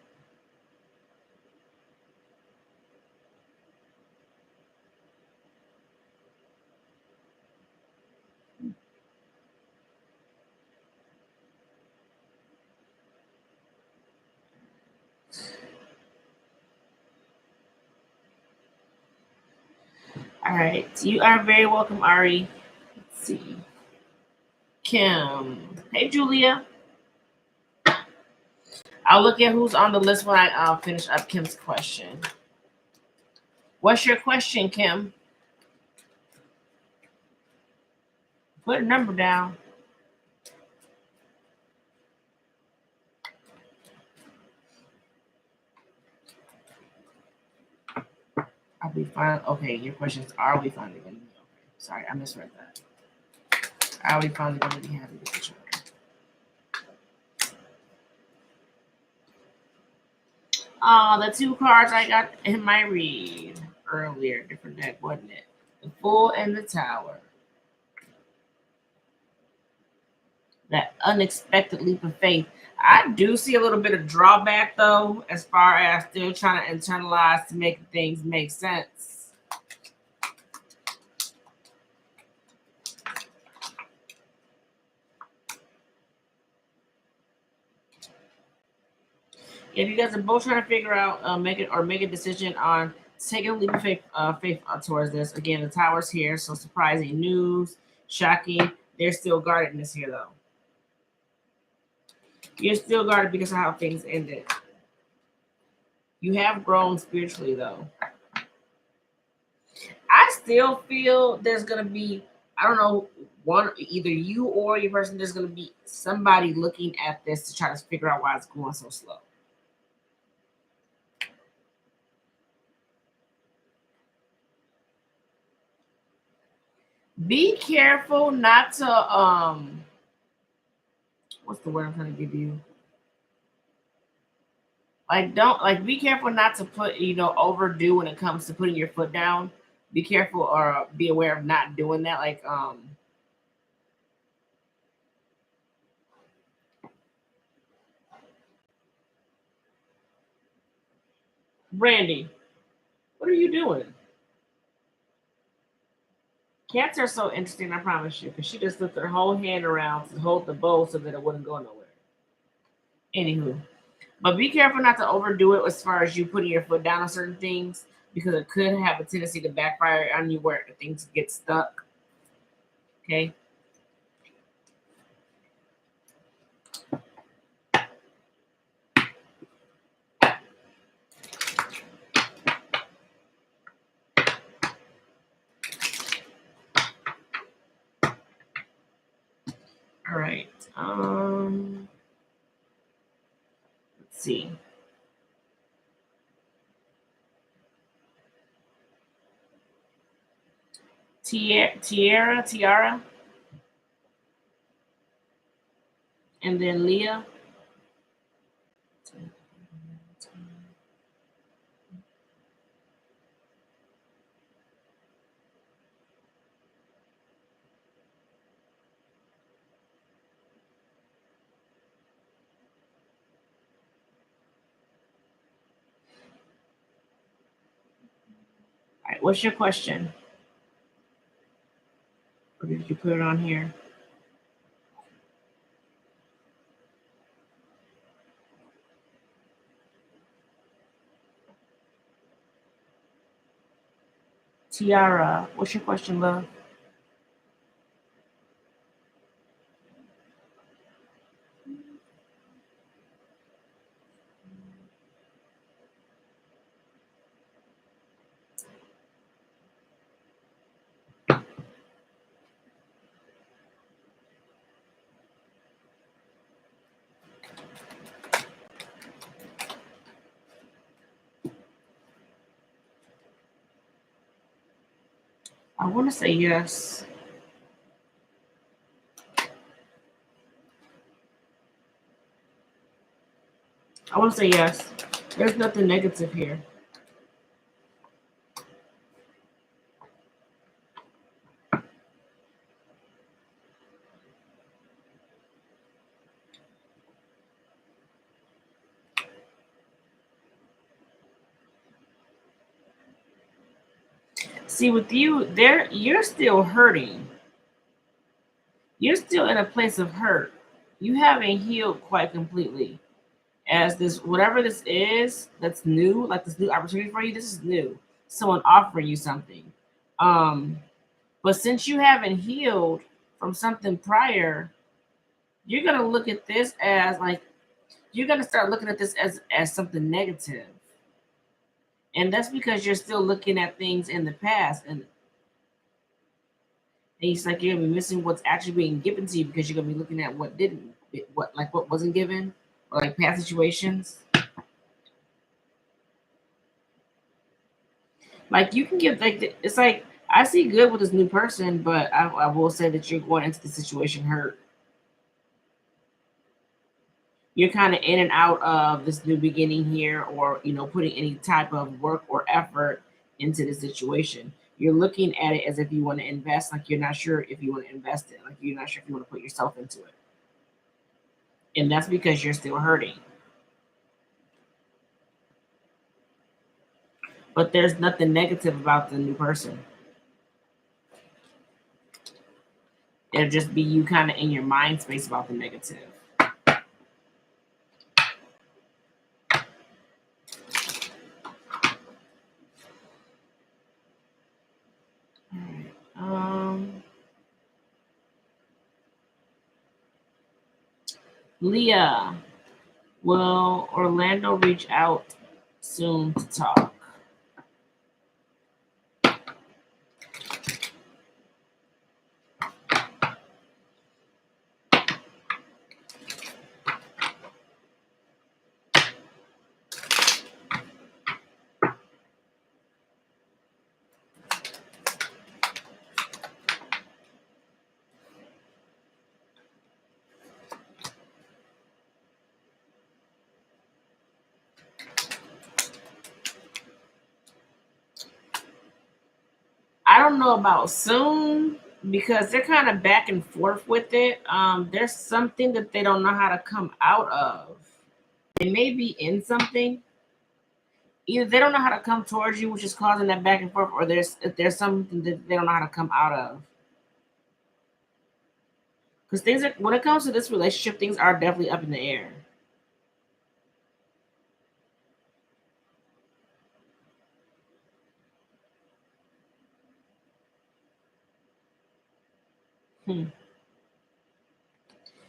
All right. You are very welcome, Ari. Let's see. Kim. Hey, Julia. I'll look at who's on the list when I finish up Kim's question. What's your question, Kim? Put a number down. I'll be fine. Okay, your question is, are we finally going to be okay? Sorry, I misread that. Are we finally going to be happy with each other? The two cards I got in my read earlier, different deck, wasn't it? The Fool and the Tower. That unexpected leap of faith. I do see a little bit of drawback, though, as far as still trying to internalize to make things make sense. If you guys are both trying to figure out, make a decision on taking a leap of faith towards this. Again, the Tower's here, so surprising news, shocking. There's still guardedness here, though. You're still guarded because of how things ended. You have grown spiritually, though. I still feel there's gonna be, I don't know, either you or your person, there's gonna be somebody looking at this to try to figure out why it's going so slow. Be careful not to what's the word I'm trying to give you? Be careful not to put, overdo when it comes to putting your foot down. Be careful or be aware of not doing that. Brandy, what are you doing? Cats are so interesting, I promise you, because she just lifted her whole hand around to hold the bowl so that it wouldn't go nowhere. Anywho, but be careful not to overdo it as far as you putting your foot down on certain things, because it could have a tendency to backfire on you where things get stuck. Okay. All right. Let's see. Tiara, and then Leah. All right, what's your question? Or did you put it on here? Tiara, what's your question, love? I want to say yes. I want to say yes. There's nothing negative here. See, with you, you're still hurting. You're still in a place of hurt. You haven't healed quite completely. As this, whatever this is, that's new, like this new opportunity for you, this is new. Someone offering you something. But since you haven't healed from something prior, you're gonna look at this as like you're gonna start looking at this as something negative. And that's because you're still looking at things in the past, and it's like you're gonna be missing what's actually being given to you because you're gonna be looking at what didn't, what wasn't given, or like past situations. Like you can give it's like I see good with this new person, but I will say that you're going into the situation hurt. You're kind of in and out of this new beginning here, or putting any type of work or effort into the situation. You're looking at it as if you want to invest, like you're not sure if you want to invest it, like you're not sure if you want to put yourself into it, and that's because you're still hurting. But there's nothing negative about the new person. It'll just be you kind of in your mind space about the negative. All right. Leah, will Orlando reach out soon to talk? I don't know about soon because they're kind of back and forth with it. There's something that they don't know how to come out of. They may be in something. Either they don't know how to come towards you, which is causing that back and forth, or there's something that they don't know how to come out of. Because things are, when it comes to this relationship, things are definitely up in the air.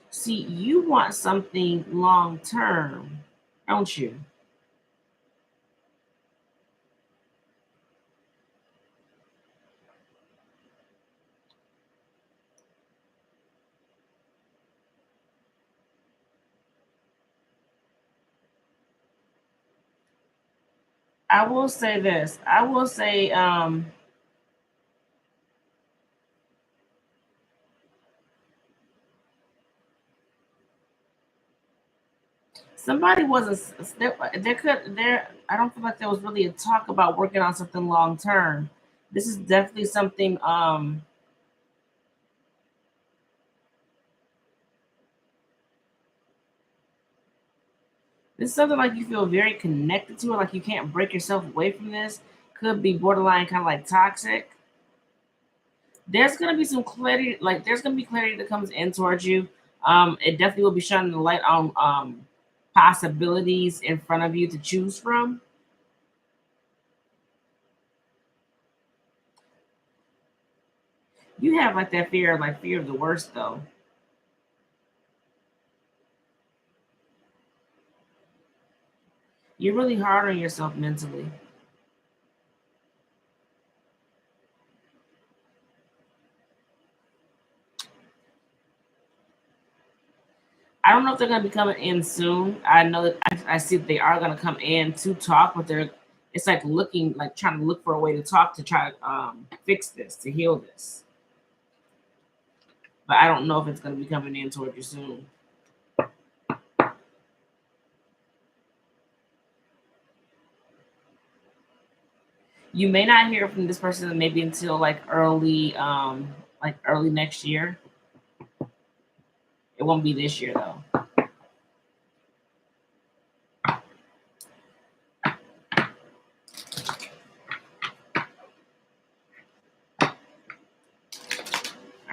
See, you want something long term, don't you? I will say this. I will say, somebody was there could there. I don't feel like there was really a talk about working on something long term. This is definitely something. This is something like you feel very connected to it, like you can't break yourself away from this. Could be borderline kind of like toxic. There's gonna be some clarity, like there's gonna be clarity that comes in towards you. It definitely will be shining the light on possibilities in front of you to choose from. You have like that fear, like fear of the worst though. You're really hard on yourself mentally. I don't know if they're going to be coming in soon. I know that I see that they are going to come in to talk, but they're it's like looking like trying to look for a way to talk to try to fix this to heal this. But I don't know if it's going to be coming in toward you soon. You may not hear from this person maybe until like early next year. It won't be this year though. All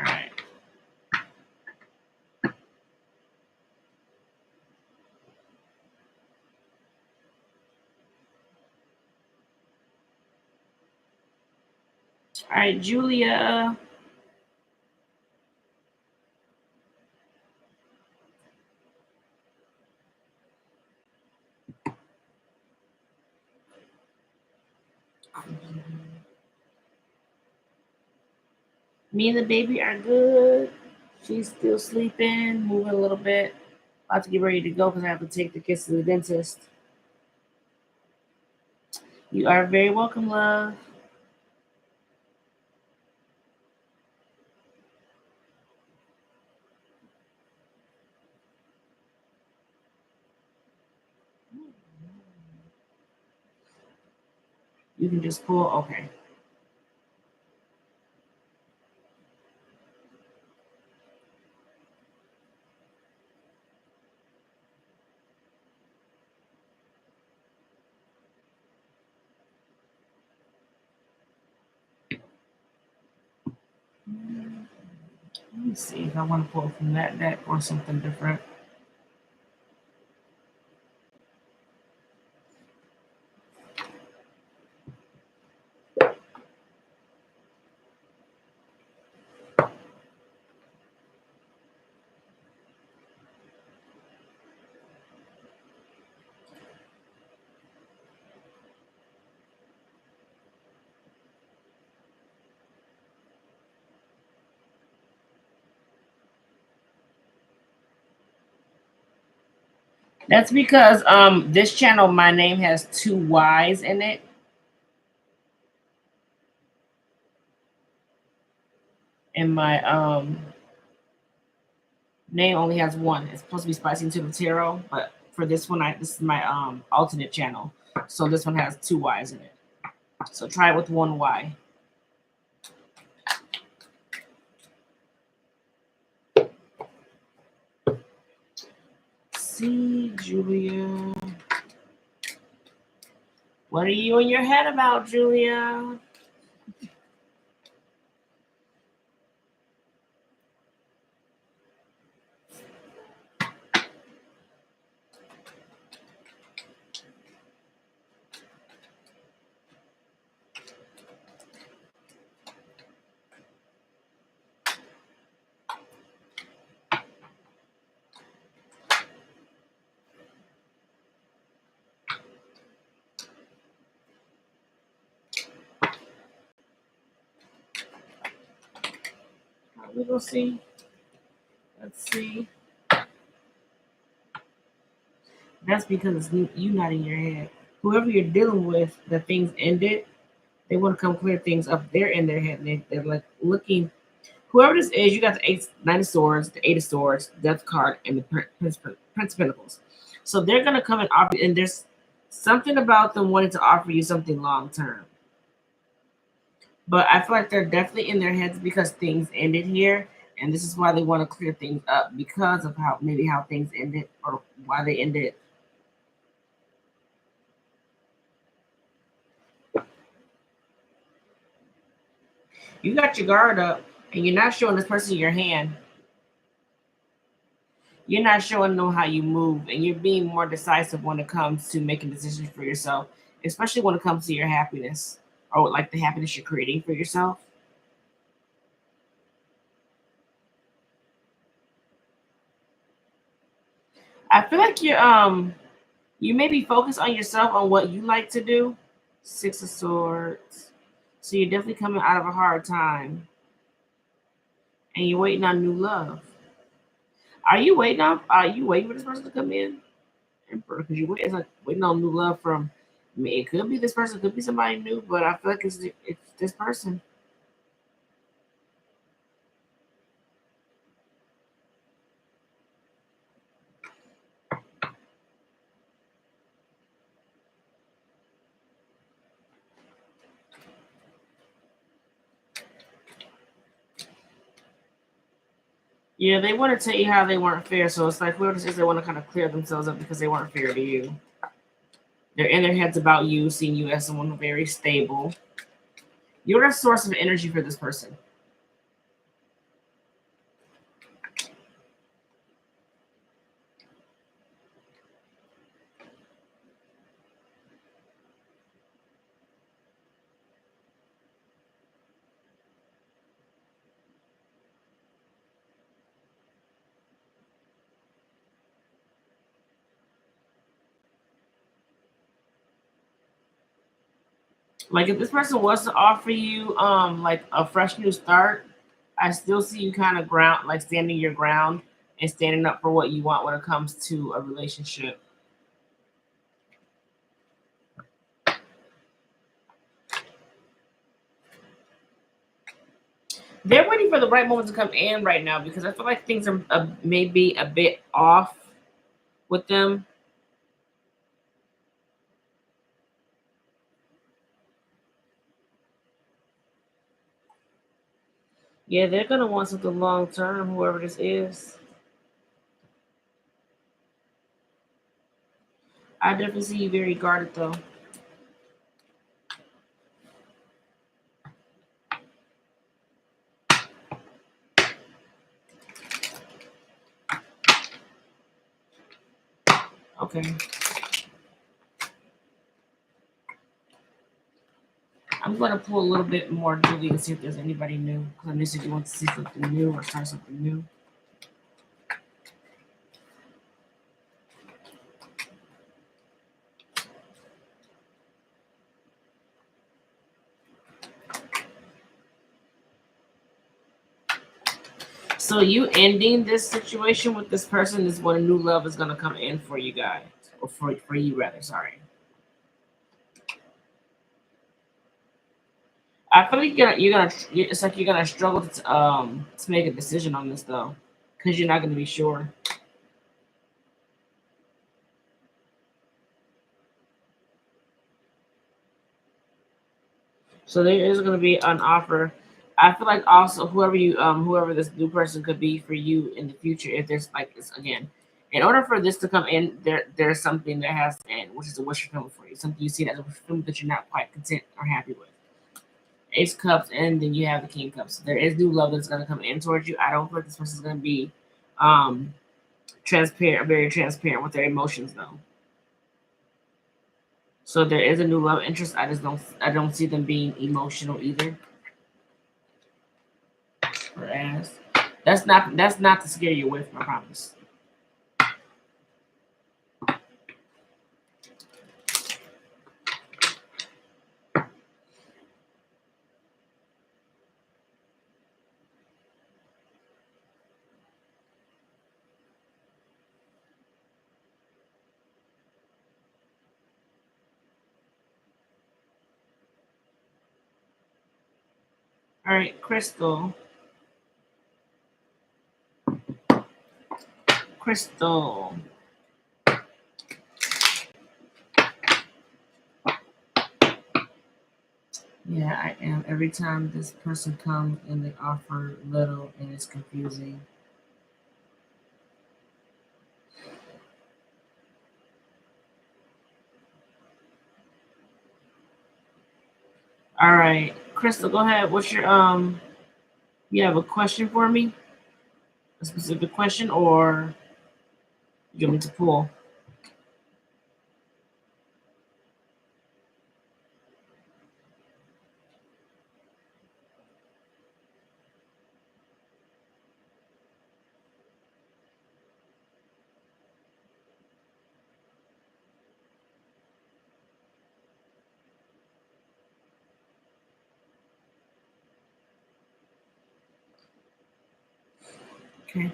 right. All right, Julia. Me and the baby are good. She's still sleeping, moving a little bit. About to get ready to go because I have to take the kids to the dentist. You are very welcome, love. You can just pull. Okay. Let me see if I want to pull from that deck or something different. That's because this channel, my name has two Y's in it. And my name only has one. It's supposed to be Spicy Intuitive Tarot, but for this one, this is my alternate channel. So this one has two Y's in it. So try it with one Y. See, Julia. What are you in your head about, Julia? We will see. Let's see. That's because it's you not in your head. whoever you're dealing with, that things ended, they want to come clear things up. They're in their head. They're like looking. Whoever this is, you got the Nine of Swords, the Eight of Swords, Death card, and the Prince of Pentacles. So they're gonna come and offer, and there's something about them wanting to offer you something long term. But I feel like they're definitely in their heads because things ended here, and this is why they want to clear things up because of how things ended or why they ended. You got your guard up, and you're not showing this person your hand. You're not showing them how you move, and you're being more decisive when it comes to making decisions for yourself, especially when it comes to your happiness or like the happiness you're creating for yourself. I feel like you may be focused on yourself on what you like to do. Six of Swords. So you're definitely coming out of a hard time, and you're waiting on new love. Are you waiting for this person to come in? Emperor, because you wait, it's like waiting on new love from me. It could be this person, it could be somebody new, but I feel like it's this person. Yeah, they want to tell you how they weren't fair, so it's like whoever this is, they want to kind of clear themselves up because they weren't fair to you. They're in their heads about you, seeing you as someone very stable. You're a source of energy for this person. Like if this person was to offer you like a fresh new start, I still see you kind of ground like standing your ground and standing up for what you want when it comes to a relationship. They're waiting for the right moment to come in right now because I feel like things are maybe a bit off with them. Yeah, they're gonna want something long term, whoever this is. I definitely see you very guarded though. Okay. I'm gonna pull a little bit more Julie and see if there's anybody new. Because I know you want to see something new or start something new. So you ending this situation with this person is when a new love is gonna come in for you guys. Or for you rather, sorry. I feel like it's like you're gonna struggle to make a decision on this though. Because you're not gonna be sure. So there is going to be an offer. I feel like also whoever this new person could be for you in the future, if there's like this again, in order for this to come in, there's something that has to end, which is a wish fulfillment for you. Something you see as a wish fulfillment that you're not quite content or happy with. Ace cups, and then you have the king cups. There is new love that's going to come in towards you. I don't feel like this person's going to be um transparent, very transparent with their emotions though. So there is a new love interest. I don't see them being emotional either. Or ass. That's not to scare you away from. I promise. All right, Crystal. Crystal. Yeah, I am. Every time this person comes and they offer little and it's confusing. All right, Crystal, go ahead. What's your you have a question for me? A specific question, or you want me to pull? Okay.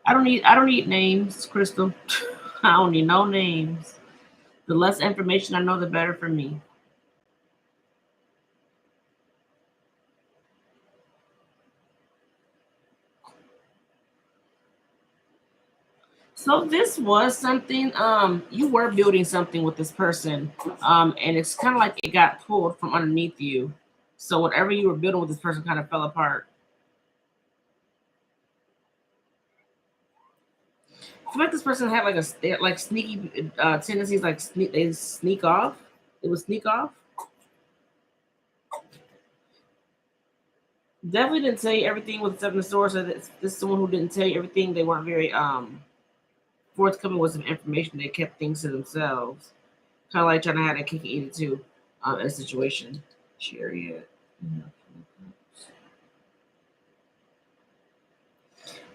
I don't need names, Crystal. I don't need no names. The less information I know, the better for me. So this was something, you were building something with this person, and it's kind of like it got pulled from underneath you. So whatever you were building with this person kind of fell apart. I feel like this person had like like sneaky tendencies, like they sneak off. It would sneak off. Definitely didn't tell you everything with Seven of Swords. So this is someone who didn't tell you everything. They weren't very forthcoming with some information. They kept things to themselves. Kind of like trying to have a kick and eat it too in a situation. Chariot.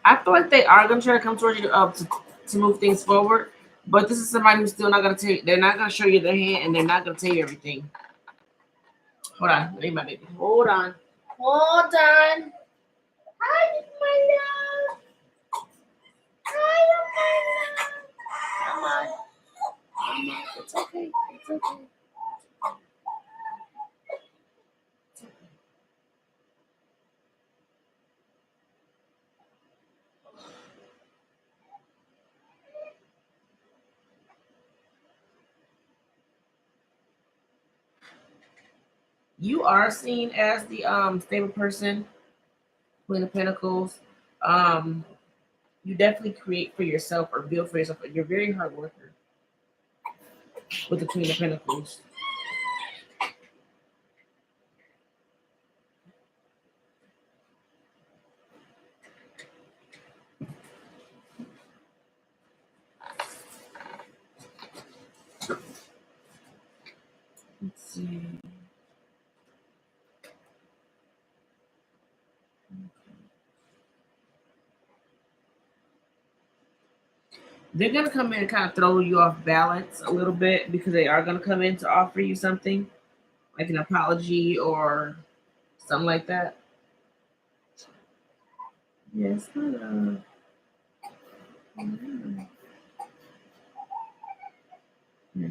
I feel like they are going to try to come towards you to move things forward. But this is somebody who's still not going to tell you. They're not going to show you their hand, and they're not going to tell you everything. Hold on. Let me, my baby. Hold on. Hold on. Hi, my love. Hi, my love. Come on. Come on. It's okay. It's okay. You are seen as the stable person, Queen of Pentacles. Um, you definitely create for yourself or build for yourself. You're a very hard worker with the Queen of Pentacles. Let's see. They're gonna come in and kind of throw you off balance a little bit because they are gonna come in to offer you something like an apology or something like that. Yes, hello. Yeah.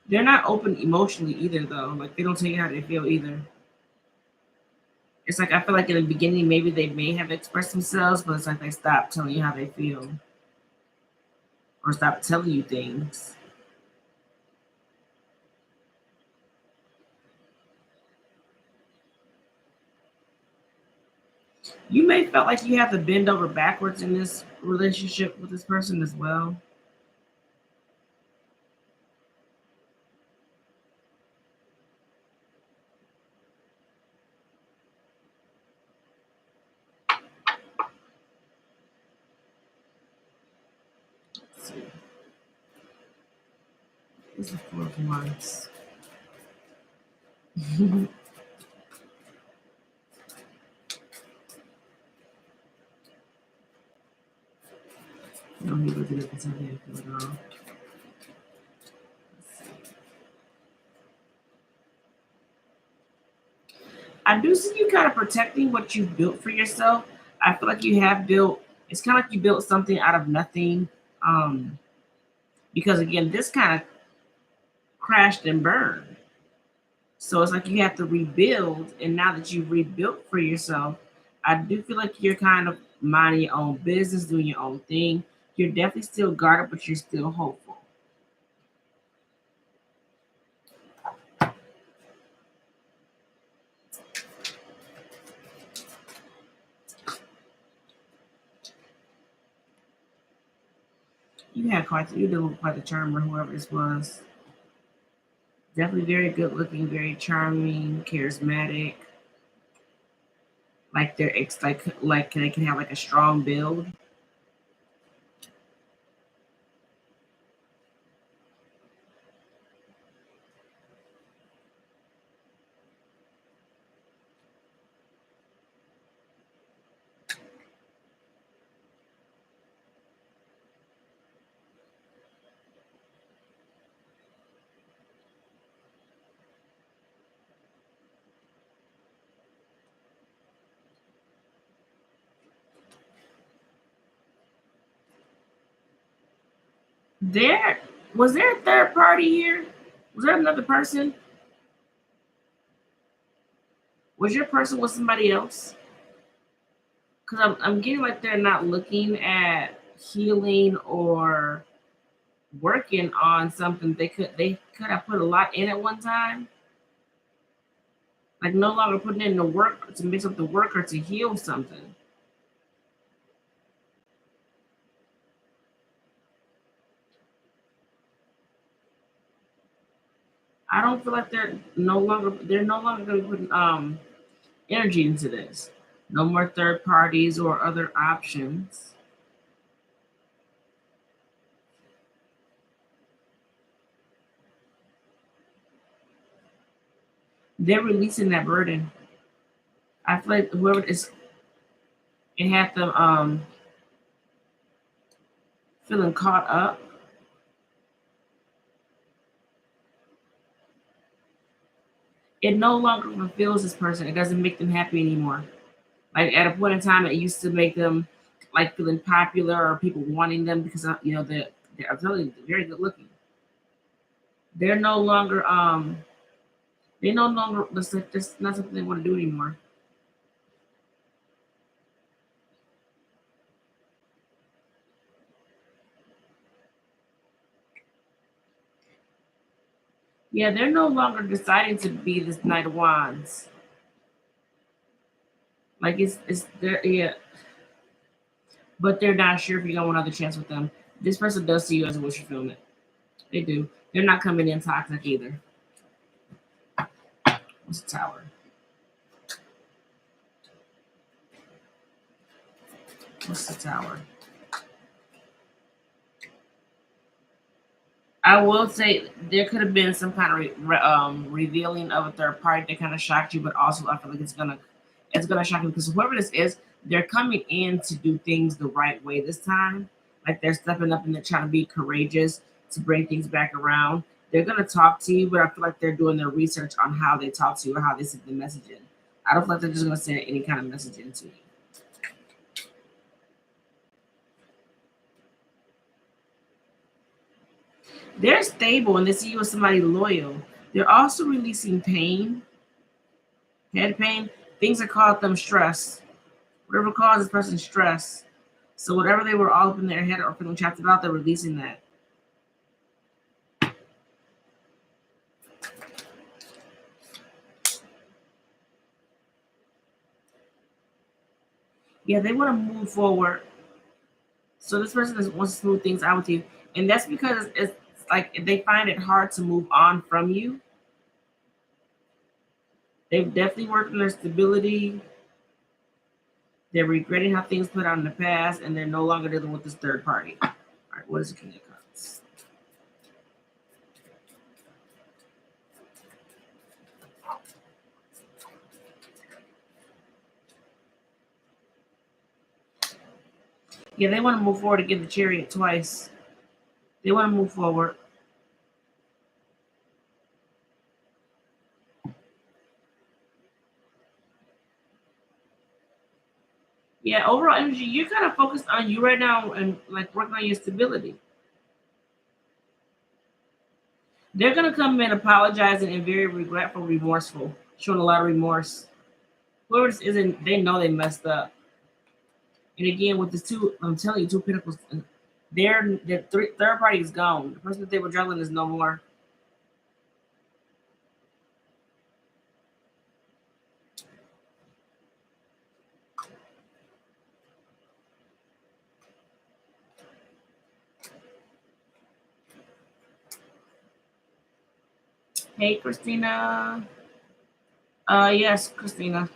They're not open emotionally either, though. Like, they don't tell you how they feel either. It's like, I feel like in the beginning, maybe they may have expressed themselves, but it's like they stop telling you how they feel or stop telling you things. You may felt like you have to bend over backwards in this relationship with this person as well. Let's see. This is the Four of Wands. No, he wasn't at the time at all. I do see you kind of protecting what you've built for yourself. I feel like you have built, it's kind of like you built something out of nothing. Because again, this kind of crashed and burned. So it's like you have to rebuild. And now that you've rebuilt for yourself, I do feel like you're kind of minding your own business, doing your own thing. You're definitely still guarded, but you're still hopeful. You did look quite the charmer, whoever this was. Definitely very good looking, very charming, charismatic. Like they're like they can have like a strong build. There was there a third party here? Was there another person? Was your person with somebody else? Because I'm getting like they're not looking at healing or working on something. They could have put a lot in at one time. Like no longer putting in the work to mix up the work or to heal something. I don't feel like they're no longer going to put energy into this. No more third parties or other options. They're releasing that burden. I feel like whoever is it had them feeling caught up. It no longer fulfills this person. It doesn't make them happy anymore. Like at a point in time, it used to make them like feeling popular or people wanting them because they're I'm telling you, they're very good looking. They're no longer they no longer that's not something they want to do anymore. Yeah, they're no longer deciding to be this Knight of Wands. Like it's they're yeah, but they're not sure if you're gonna want another chance with them. This person does see you as a wish fulfillment. They do. They're not coming in toxic either. What's the Tower? What's the Tower? I will say there could have been some kind of revealing of a third party that kind of shocked you, but also I feel like it's gonna shock you because whoever this is, they're coming in to do things the right way this time. Like they're stepping up and they're trying to be courageous to bring things back around. They're gonna talk to you, but I feel like they're doing their research on how they talk to you or how they send the message in. I don't feel like they're just gonna send any kind of message into you. They're stable and they see you as somebody loyal. They're also releasing pain, head pain, things that cause them stress. Whatever causes this person stress. So whatever they were all up in their head or feeling trapped about, they're releasing that. Yeah, they want to move forward. So this person wants to smooth things out with you. And that's because it's like they find it hard to move on from you. They've definitely worked on their stability. They're regretting how things played out in the past, and they're no longer dealing with this third party. All right, what is the King of Cups? Yeah, they want to move forward again, the Chariot twice. They want to move forward. Yeah, overall energy, you're kind of focused on you right now and like working on your stability. They're gonna come in apologizing and very regretful, remorseful, showing a lot of remorse. Whoever this isn't, they know they messed up. And again, with the two, I'm telling you, two pentacles, third party is gone. The person that they were juggling is no more. Hey, Christina. Yes, Christina.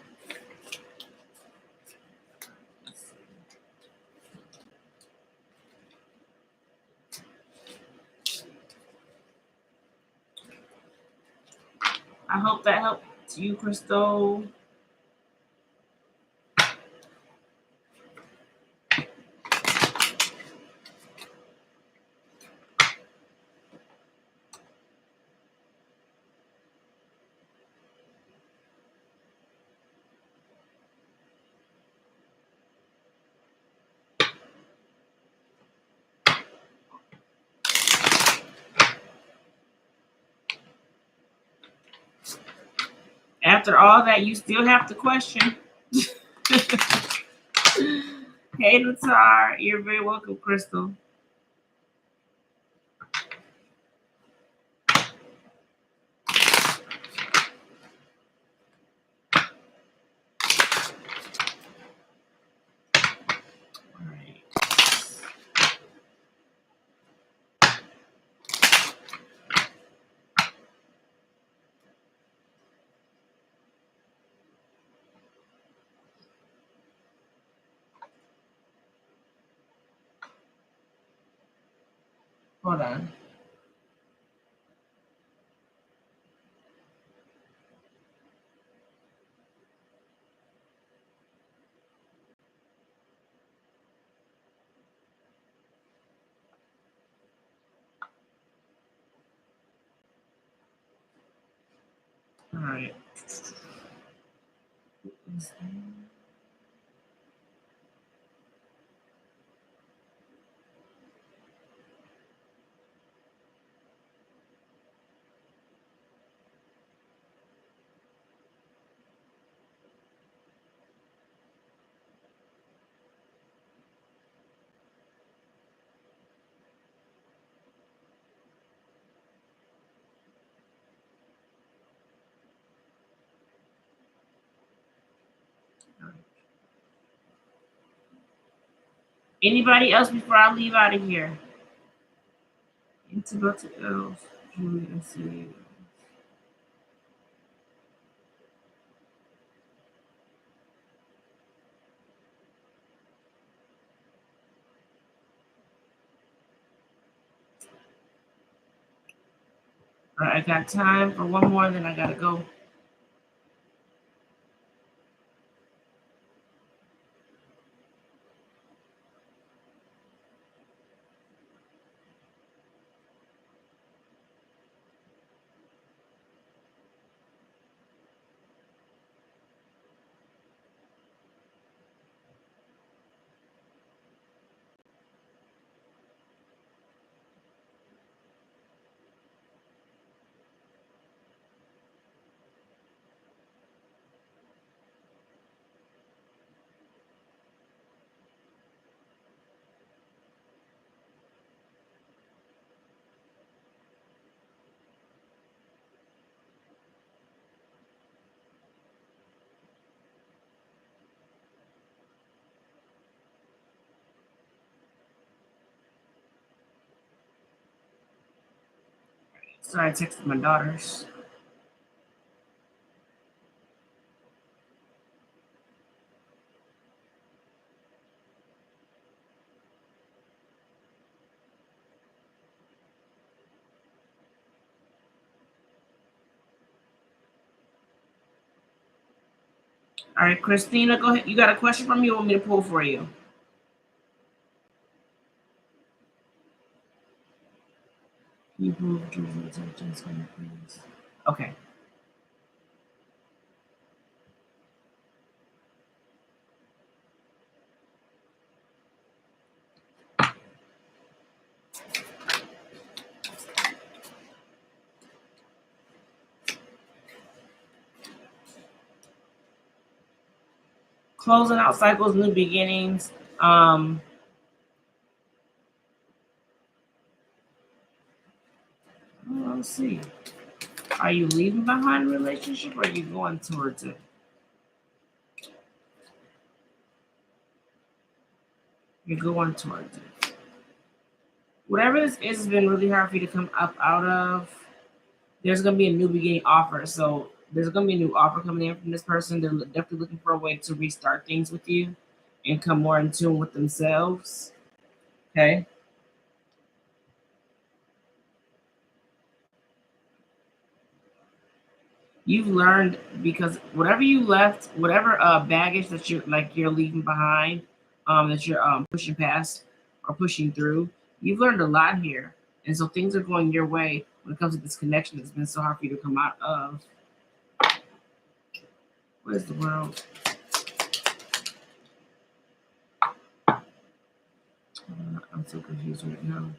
I hope that helped you, Crystal. After all that, you still have to question. Hey, Natar. You're very welcome, Crystal. All right. Hold on. All right. Anybody else before I leave out of here? It's about to go. Let's see. All right, I got time for one more, then I gotta go. Sorry, I texted my daughters. All right, Christina, go ahead. You got a question from me? You want me to pull for you? You pull please. Okay. Closing out cycles, new beginnings. Let's see. Are you leaving behind a relationship or are you going towards it? You're going towards it. Whatever this is, has been really hard for you to come up out of. There's going to be a new beginning offer. So there's going to be a new offer coming in from this person. They're definitely looking for a way to restart things with you and come more in tune with themselves. Okay. You've learned, because whatever you left, whatever baggage that you're leaving behind, that you're pushing past or pushing through, you've learned a lot here, and so things are going your way when it comes to this connection that's been so hard for you to come out of. What is the world? I'm so confused right now.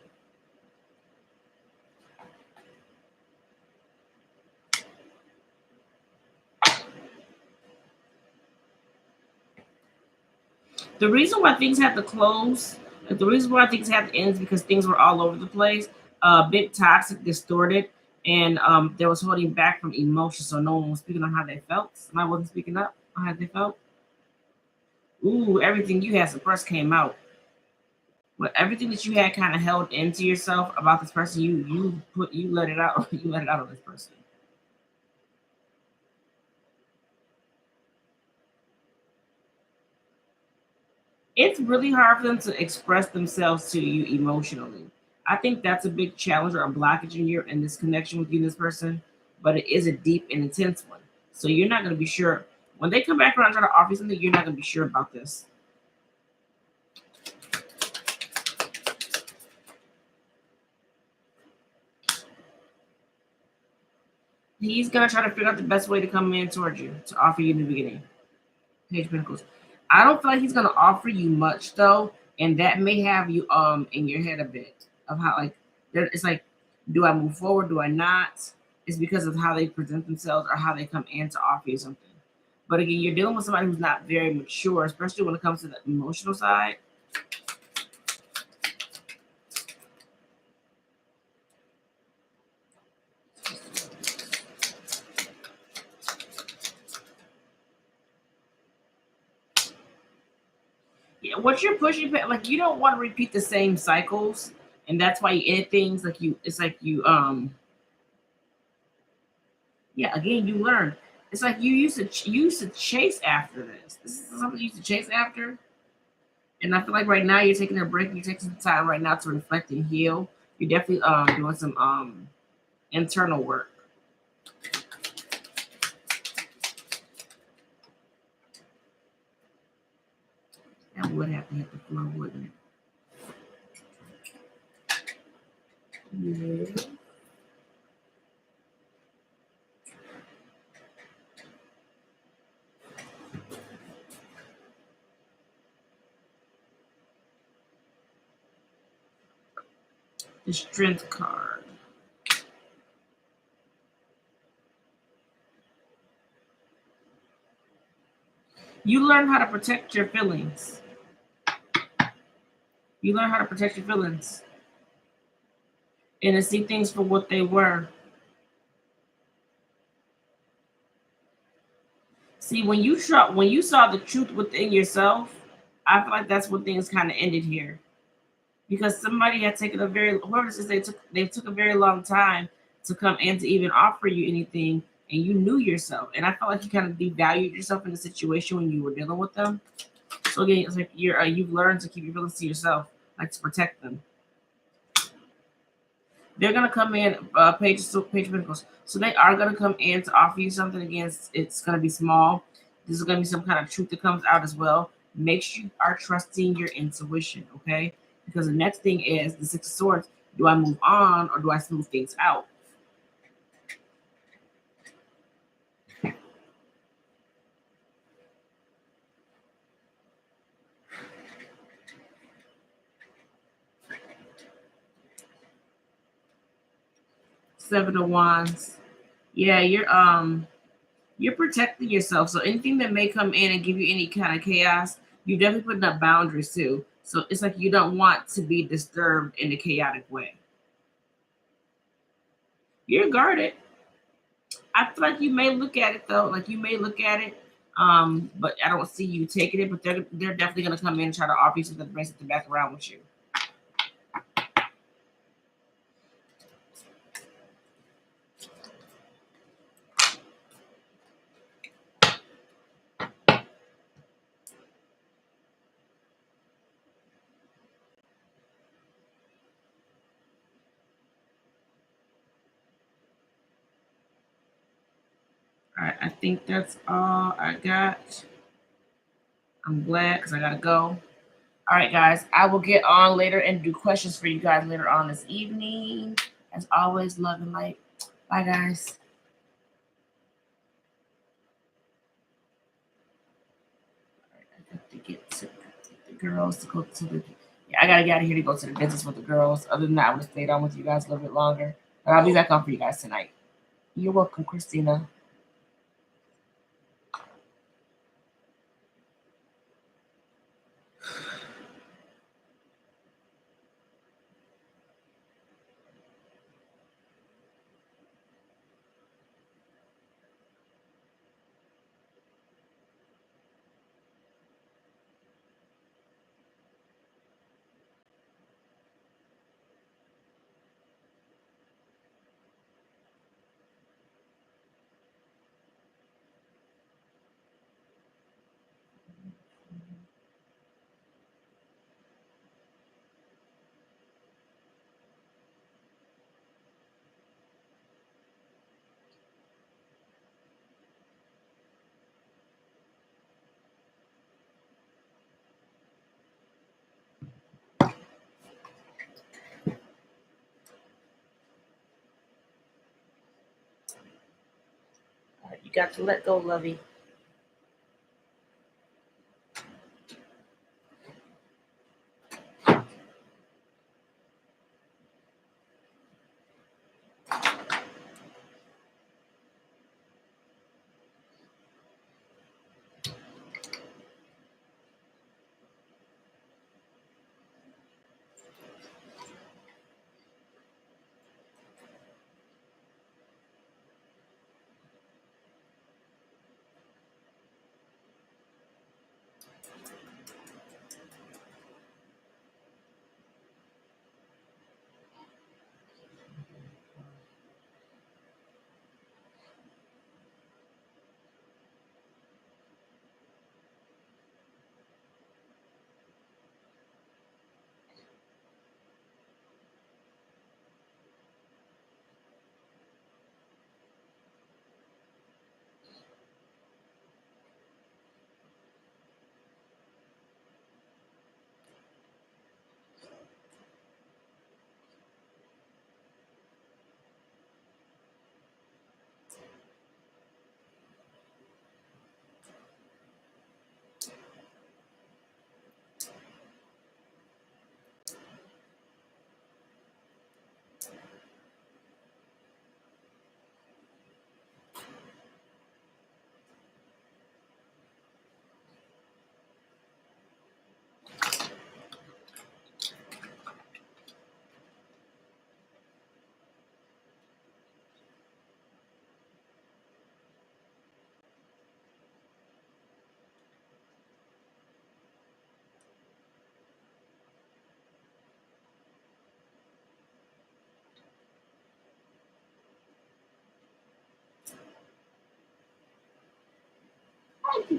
The reason why things had to close, the reason why things had to end is because things were all over the place, a bit toxic, distorted, and there was holding back from emotion, so no one was speaking on how they felt. Somebody wasn't speaking up on how they felt. Ooh, everything you had suppressed came out. Well, everything that you had kind of held into yourself about this person, you let it out. You let it out of this person. It's really hard for them to express themselves to you emotionally. I think that's a big challenge or a blockage in this connection with you and this person, but it is a deep and intense one. So you're not going to be sure when they come back around and try to offer you something. You're not going to be sure about this. He's going to try to figure out the best way to come in towards you to offer you in the beginning. Page of Pentacles. I don't feel like he's gonna offer you much though, and that may have you in your head a bit of how like it's like, do I move forward? Do I not? It's because of how they present themselves or how they come in to offer you something. But again, you're dealing with somebody who's not very mature, especially when it comes to the emotional side. Yeah, what you're pushing, like you don't want to repeat the same cycles, and that's why you end things like you. It's like yeah, again, you learn. It's like you used to chase after this. This is something you used to chase after, and I feel like right now you're taking a break. You're taking some time right now to reflect and heal. You're definitely doing some internal work. That would have to hit the floor, wouldn't it? Yeah. The Strength card. You learn how to protect your feelings. You learn how to protect your feelings and to see things for what they were. See, when you saw the truth within yourself, I feel like that's when things kind of ended here, because somebody had taken whoever this is, they took a very long time to come in to even offer you anything, and you knew yourself. And I felt like you kind of devalued yourself in the situation when you were dealing with them. So again, it's like you've learned to keep your feelings to yourself, like to protect them. They're gonna come in, Page of Pentacles. So they are gonna come in to offer you something. Again, it's gonna be small. This is gonna be some kind of truth that comes out as well. Make sure you are trusting your intuition, okay? Because the next thing is the Six of Swords. Do I move on or do I smooth things out? Seven of Wands. Yeah, you're protecting yourself. So anything that may come in and give you any kind of chaos, you're definitely putting up boundaries too. So it's like you don't want to be disturbed in a chaotic way. You're guarded. I feel like you may look at it though, like you may look at it, but I don't see you taking it. But they're definitely gonna come in and try to offer you something to bring something back around with you. All right, I think that's all I got. I'm glad because I gotta go. All right, guys, I will get on later and do questions for you guys later on this evening. As always, love and light. Bye, guys. All right, I got to get to the girls to go to the. Yeah, I gotta get out of here to go to the dentist with the girls. Other than that, I would have stayed on with you guys a little bit longer. But I'll be back on for you guys tonight. You're welcome, Christina. All right, you got to let go, Lovey.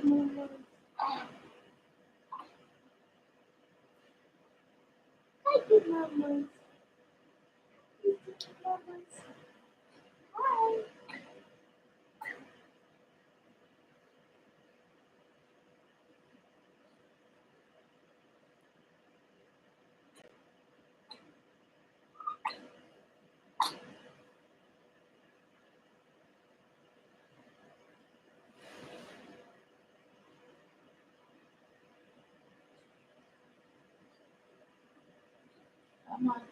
mamas. Hi, good mamas. Good mamas. Hi. Come on.